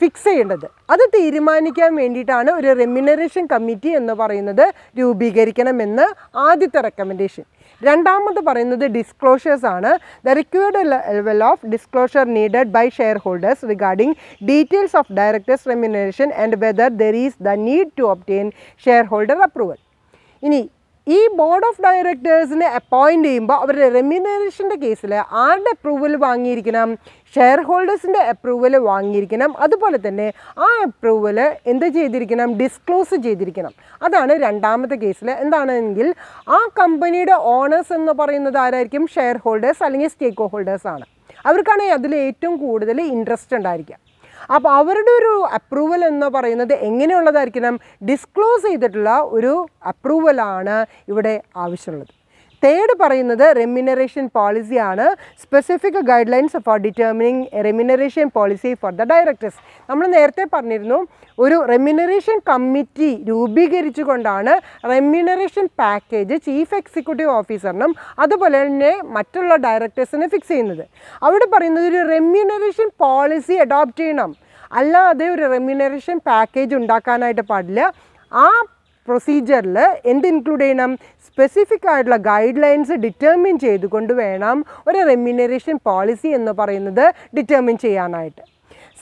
ഫിക്സ് ചെയ്യേണ്ടത് അത് തീരുമാനിക്കാൻ വേണ്ടിയിട്ടാണ് ഒരു റെമ്യൂണറേഷൻ കമ്മിറ്റി എന്ന് പറയുന്നത് രൂപീകരിക്കണമെന്ന് ആദ്യത്തെ റെക്കമെൻഡേഷൻ. രണ്ടാമത് പറയുന്നത് ഡിസ്ക്ലോഷേഴ്സ് ആണ്. The required level of disclosure needed by shareholders regarding details of directors remuneration and whether there is the need to obtain shareholder approval. ഇനി ഈ ബോർഡ് ഓഫ് ഡയറക്ടേഴ്സിനെ അപ്പോയിൻറ്റ് ചെയ്യുമ്പോൾ അവരുടെ റെമ്യൂണറേഷൻ്റെ കേസിൽ ആരുടെ അപ്രൂവൽ വാങ്ങിയിരിക്കണം? ഷെയർ ഹോൾഡേഴ്സിൻ്റെ അപ്രൂവൽ വാങ്ങിയിരിക്കണം. അതുപോലെ തന്നെ ആ അപ്രൂവൽ എന്ത് ചെയ്തിരിക്കണം? ഡിസ്ക്ലോസ് ചെയ്തിരിക്കണം. അതാണ് രണ്ടാമത്തെ കേസിൽ. എന്താണെങ്കിൽ ആ കമ്പനിയുടെ ഓണേഴ്സ് എന്ന് പറയുന്നത് ആരായിരിക്കും? ഷെയർ ഹോൾഡേഴ്സ് അല്ലെങ്കിൽ സ്റ്റേക്ക് ഹോൾഡേഴ്സാണ്. അവർക്കാണ് അതിൽ ഏറ്റവും കൂടുതൽ ഇൻട്രസ്റ്റ് ഉണ്ടായിരിക്കുക. അപ്പോൾ അവരുടെ ഒരു അപ്രൂവൽ എന്ന് പറയുന്നത് എങ്ങനെയുള്ളതായിരിക്കണം? ഡിസ്ക്ലോസ് ചെയ്തിട്ടുള്ള ഒരു അപ്രൂവലാണ് ഇവിടെ ആവശ്യമുള്ളത്. തേർഡ് പറയുന്നത് റെമ്യൂണറേഷൻ പോളിസിയാണ്. Specific guidelines for determining remuneration policy for the directors. നമ്മൾ നേരത്തെ പറഞ്ഞിരുന്നു ഒരു റെമ്യൂണറേഷൻ കമ്മിറ്റി രൂപീകരിച്ചുകൊണ്ടാണ് റെമ്യൂണറേഷൻ പാക്കേജ് ചീഫ് എക്സിക്യൂട്ടീവ് ഓഫീസറിനും അതുപോലെ തന്നെ മറ്റുള്ള ഡയറക്ടേഴ്സിന് ഫിക്സ് ചെയ്യുന്നത്. അവിടെ പറയുന്നത് ഒരു റെമ്യൂണറേഷൻ പോളിസി അഡോപ്റ്റ് ചെയ്യണം, അല്ലാതെ ഒരു റെമ്യൂണറേഷൻ പാക്കേജ് ഉണ്ടാക്കാനായിട്ട് പാടില്ല. ആ പ്രൊസീജിയറിൽ എന്ത് ഇൻക്ലൂഡ് ചെയ്യണം? സ്പെസിഫിക് ആയിട്ടുള്ള ഗൈഡ് ലൈൻസ് ഡിറ്റർമിൻ ചെയ്തുകൊണ്ട് വേണം ഒരു റെമ്യൂണറേഷൻ പോളിസി എന്ന് പറയുന്നത് ഡിറ്റർമിൻ ചെയ്യാനായിട്ട്.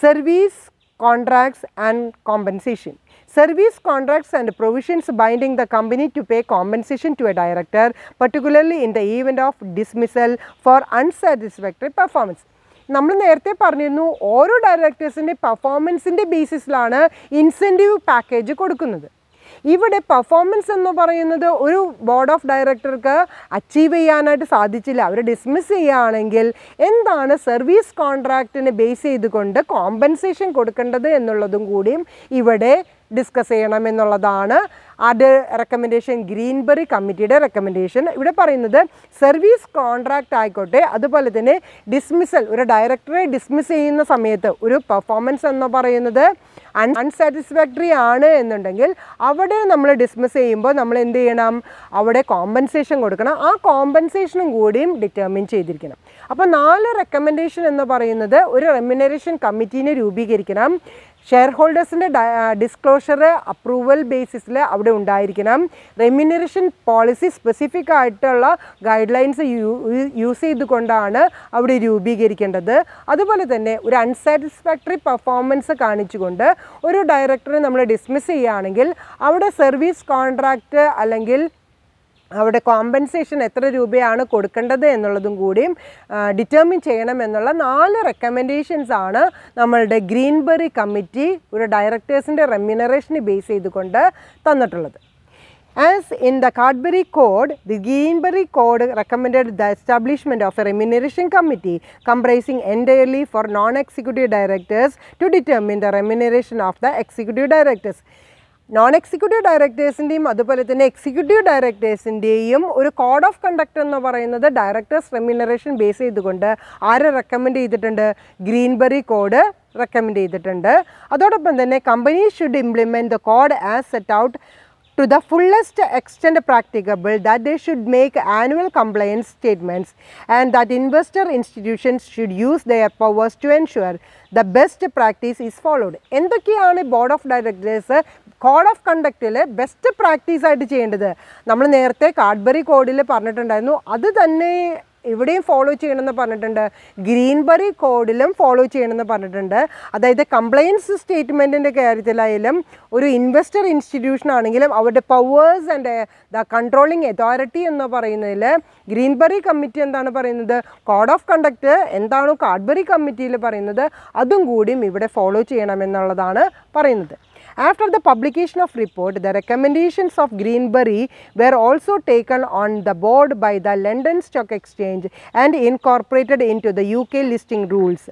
Service contracts and compensation. Service contracts and provisions binding the company to pay compensation to a director, particularly in the event of dismissal for unsatisfactory performance. നമ്മൾ നേരത്തെ പറഞ്ഞിരുന്നു ഓരോ ഡയറക്ടേഴ്സിൻ്റെ പെർഫോമൻസിൻ്റെ ബേസിസിലാണ് ഇൻസെൻറ്റീവ് പാക്കേജ് കൊടുക്കുന്നത്. ഇവിടെ performance എന്ന് പറയുന്നത് ഒരു ബോർഡ് ഓഫ് ഡയറക്ടർക്ക് അച്ചീവ് ചെയ്യാനായിട്ട് സാധിച്ചില്ല, അവർ ഡിസ്മിസ് ചെയ്യുകയാണെങ്കിൽ എന്താണ് സർവീസ് കോൺട്രാക്റ്റിനെ ബേസ് ചെയ്തുകൊണ്ട് കോമ്പൻസേഷൻ കൊടുക്കേണ്ടത് എന്നുള്ളതും കൂടിയും ഇവിടെ ഡിസ്കസ് ചെയ്യണം എന്നുള്ളതാണ് അത് റെക്കമെൻഡേഷൻ. ഗ്രീൻബറി കമ്മിറ്റിയുടെ റെക്കമെൻഡേഷൻ ഇവിടെ പറയുന്നത് സർവീസ് കോൺട്രാക്റ്റ് ആയിക്കോട്ടെ, അതുപോലെ തന്നെ ഡിസ്മിസൽ, ഒരു ഡയറക്ടറെ ഡിസ്മിസ് ചെയ്യുന്ന സമയത്ത് ഒരു പെർഫോമൻസ് എന്ന് പറയുന്നത് അൺസാറ്റിസ്ഫാക്ടറി ആണ് എന്നുണ്ടെങ്കിൽ അവിടെ നമ്മൾ ഡിസ്മിസ് ചെയ്യുമ്പോൾ നമ്മൾ എന്ത് ചെയ്യണം? അവിടെ കോമ്പൻസേഷൻ കൊടുക്കണം. ആ കോമ്പൻസേഷനും കൂടിയും ഡിറ്റർമിൻ ചെയ്തിരിക്കണം. അപ്പോൾ 4 റെക്കമെൻഡേഷൻ എന്ന് പറയുന്നത് ഒരു റെമ്യൂണറേഷൻ കമ്മിറ്റീനെ രൂപീകരിക്കണം. ഷെയർ ഹോൾഡേഴ്സിൻ്റെ ഡിസ്ക്ലോഷർ അപ്രൂവൽ ബേസിസിൽ അവിടെ ഉണ്ടായിരിക്കണം. റെമ്യൂണറേഷൻ പോളിസി സ്പെസിഫിക് ആയിട്ടുള്ള ഗൈഡ് ലൈൻസ് യൂസ് ചെയ്തുകൊണ്ടാണ് അവിടെ രൂപീകരിക്കേണ്ടത്. അതുപോലെ തന്നെ ഒരു അൺസാറ്റിസ്ഫാക്ടറി പെർഫോമൻസ് കാണിച്ചുകൊണ്ട് ഒരു ഡയറക്ടറെ നമ്മൾ ഡിസ്മിസ് ചെയ്യുകയാണെങ്കിൽ അവിടെ സർവീസ് കോൺട്രാക്റ്റ് അല്ലെങ്കിൽ അവിടെ കോമ്പൻസേഷൻ എത്ര രൂപയാണ് കൊടുക്കേണ്ടത് എന്നുള്ളതും കൂടിയും ഡിറ്റർമിൻ ചെയ്യണമെന്നുള്ള 4 റെക്കമെൻഡേഷൻസ് ആണ് നമ്മളുടെ ഗ്രീൻബറി കമ്മിറ്റി ഒരു ഡയറക്ടേഴ്സിൻ്റെ റെമ്യൂണറേഷനെ ബേസ് ചെയ്തുകൊണ്ട് തന്നിട്ടുള്ളത്. As in the Cadbury Code, the Greenberry Code recommended the establishment of a remuneration committee comprising entirely for non-executive directors to determine the remuneration of the executive directors. Non executive ഡയറക്ടേഴ്സിൻ്റെയും അതുപോലെ തന്നെ executive ഡയറക്ടേഴ്സിൻ്റെയും ഒരു code of conduct എന്ന് പറയുന്നത് directors remuneration base ചെയ്തുകൊണ്ട് ആരെ recommend ചെയ്തിട്ടുണ്ട്? ഗ്രീൻബറി code recommend ചെയ്തിട്ടുണ്ട്. അതോടൊപ്പം തന്നെ company should implement the code as set out to the fullest extent practicable, that they should make annual compliance statements and that investor institutions should use their powers to ensure the best practice is followed. എന്തൊക്കെയാണ് board of directors code of കണ്ടക്റ്റിൽ best practice ആയിട്ട് ചെയ്യേണ്ടത്? നമ്മൾ നേരത്തെ Cadbury കോഡിൽ പറഞ്ഞിട്ടുണ്ടായിരുന്നു, അത് തന്നെ ഇവിടെയും ഫോളോ ചെയ്യണമെന്ന് പറഞ്ഞിട്ടുണ്ട്, ഗ്രീൻബറി കോഡിലും ഫോളോ ചെയ്യണമെന്ന് പറഞ്ഞിട്ടുണ്ട്. അതായത് കംപ്ലയൻസ് സ്റ്റേറ്റ്മെൻറ്റിൻ്റെ കാര്യത്തിലായാലും ഒരു ഇൻവെസ്റ്റർ ഇൻസ്റ്റിറ്റ്യൂഷൻ ആണെങ്കിലും അവരുടെ powers and the controlling authority എന്ന് പറയുന്നതിൽ ഗ്രീൻബറി കമ്മിറ്റി എന്താണ് പറയുന്നത്? കോഡ് ഓഫ് കണ്ടക്റ്റ് എന്താണോ കാഡ്ബറി കമ്മിറ്റിയിൽ പറയുന്നത് അതും കൂടിയും ഇവിടെ ഫോളോ ചെയ്യണമെന്നുള്ളതാണ് പറയുന്നത്. After the publication of report, the recommendations of Greenberry were also taken on the board by the London Stock Exchange and incorporated into the UK listing rules.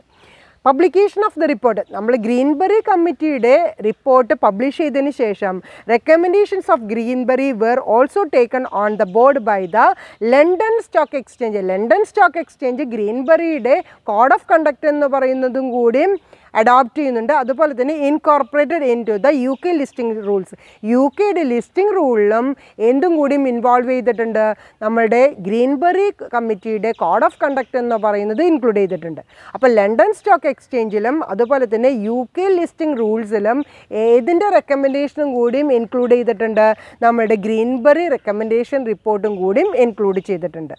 Publication of the report, നമ്മൾ Greenbury കമ്മിറ്റിയുടെ report publish ചെയ്തതിന് ശേഷം recommendations of Greenbury were also taken on the board by the London stock exchange. London stock exchange ഗ്രീൻബറിയുടെ code of conduct എന്ന് പറയുന്നതും കൂടിയും adopt ചെയ്യുന്നുണ്ട്. അതുപോലെ തന്നെ incorporated in to the UK listing rules. UKയുടെ ലിസ്റ്റിംഗ് റൂളിലും എന്തും കൂടിയും ഇൻവോൾവ് ചെയ്തിട്ടുണ്ട്, നമ്മളുടെ ഗ്രീൻബറി കമ്മിറ്റിയുടെ കോഡ് ഓഫ് കണ്ടക്ട് എന്ന് പറയുന്നത് ഇൻക്ലൂഡ് ചെയ്തിട്ടുണ്ട്. അപ്പോൾ ലണ്ടൻ സ്റ്റോക്ക് എക്സ്ചേഞ്ചിലും അതുപോലെ തന്നെ UK ലിസ്റ്റിംഗ് റൂൾസിലും ഏതിൻ്റെ റെക്കമെൻഡേഷനും കൂടിയും ഇൻക്ലൂഡ് ചെയ്തിട്ടുണ്ട്, നമ്മളുടെ ഗ്രീൻബറി റെക്കമെൻഡേഷൻ റിപ്പോർട്ടും കൂടിയും ഇൻക്ലൂഡ് ചെയ്തിട്ടുണ്ട്.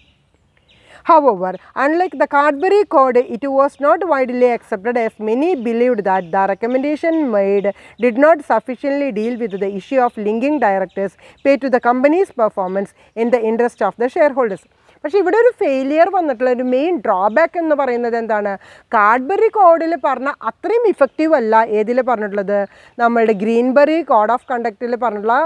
However, unlike the Cadbury Code, it was not widely accepted as many believed that the recommendation made did not sufficiently deal with the issue of linking directors' pay to the company's performance in the interest of the shareholders. പക്ഷേ ഇവിടെ ഒരു failure വന്നിട്ടുള്ള ഒരു main drawback എന്ന് പറയുന്നത് എന്താണ്? Cadbury കോഡിൽ പറഞ്ഞ അത്രയും ഇഫക്റ്റീവ് അല്ല ഏതിൽ പറഞ്ഞിട്ടുള്ളത്, നമ്മളുടെ ഗ്രീൻബറി കോഡ് ഓഫ് കണ്ടക്റ്റിൽ പറഞ്ഞിട്ടുള്ള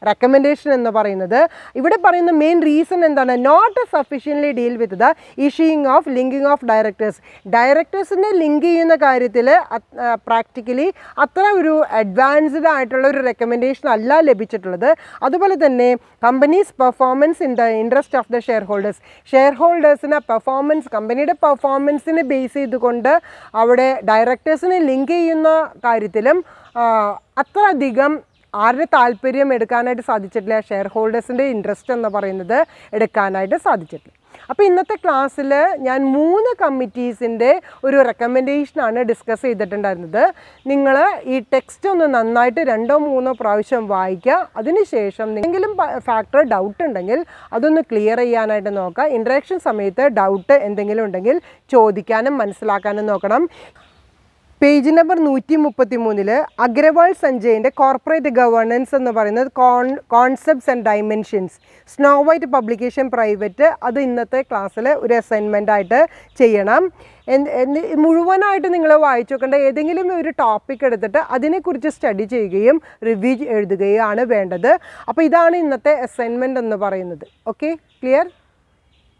റെക്കമെൻഡേഷൻ എന്ന് പറയുന്നത്. ഇവിടെ പറയുന്ന മെയിൻ റീസൺ എന്താണ്? Not sufficiently deal with the issuing of linking of directors. ഡയറക്ടേഴ്സിനെ ലിങ്ക് ചെയ്യുന്ന കാര്യത്തിൽ പ്രാക്ടിക്കലി അത്ര ഒരു അഡ്വാൻസ്ഡ് ആയിട്ടുള്ള ഒരു റെക്കമെൻഡേഷൻ അല്ല ലഭിച്ചിട്ടുള്ളത്. അതുപോലെ തന്നെ companies performance in the interest of the shareholders. ഷെയർ ഹോൾഡേഴ്സിന് പെർഫോമൻസ്, കമ്പനിയുടെ പെർഫോമൻസിനെ ബേസ് ചെയ്തുകൊണ്ട് അവിടെ ഡയറക്ടേഴ്സിനെ ലിങ്ക് ചെയ്യുന്ന കാര്യത്തിലും അത്ര അധികം ആരുടെ താല്പര്യം എടുക്കാനായിട്ട് സാധിച്ചിട്ടില്ല. ഷെയർ ഹോൾഡേഴ്സിൻ്റെ ഇൻട്രസ്റ്റ് എന്ന് പറയുന്നത് എടുക്കാനായിട്ട് സാധിച്ചിട്ടില്ല. അപ്പോൾ ഇന്നത്തെ ക്ലാസ്സിൽ ഞാൻ 3 കമ്മിറ്റീസിൻ്റെ ഒരു റെക്കമെൻഡേഷനാണ് ഡിസ്കസ് ചെയ്തിട്ടുണ്ടായിരുന്നത്. നിങ്ങൾ ഈ ടെക്സ്റ്റ് ഒന്ന് നന്നായിട്ട് 2-3 പ്രാവശ്യം വായിക്കുക. അതിനുശേഷം എന്തെങ്കിലും ഫാക്ടർ ഡൗട്ട് ഉണ്ടെങ്കിൽ അതൊന്ന് ക്ലിയർ ചെയ്യാനായിട്ട് നോക്കുക. ഇൻട്രാക്ഷൻ സമയത്ത് ഡൗട്ട് എന്തെങ്കിലും ഉണ്ടെങ്കിൽ ചോദിക്കാനും മനസ്സിലാക്കാനും നോക്കണം. പേജ് നമ്പർ 133 അഗ്രവാൾ സഞ്ജയിൻ്റെ കോർപ്പറേറ്റ് ഗവേണൻസ് എന്ന് പറയുന്നത് concepts and dimensions, snow white publication private. അത് ഇന്നത്തെ ക്ലാസ്സിൽ ഒരു അസൈൻമെൻ്റ് ആയിട്ട് ചെയ്യണം. മുഴുവനായിട്ട് നിങ്ങൾ വായിച്ചു നോക്കേണ്ട ഏതെങ്കിലും ഒരു ടോപ്പിക് എടുത്തിട്ട് അതിനെക്കുറിച്ച് സ്റ്റഡി ചെയ്യുകയും റിവ്യൂ എഴുതുകയാണ് വേണ്ടത്. അപ്പോൾ ഇതാണ് ഇന്നത്തെ അസൈൻമെൻറ്റ് എന്ന് പറയുന്നത്. Okay, clear?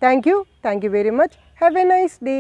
Thank you very much. Have A nice day.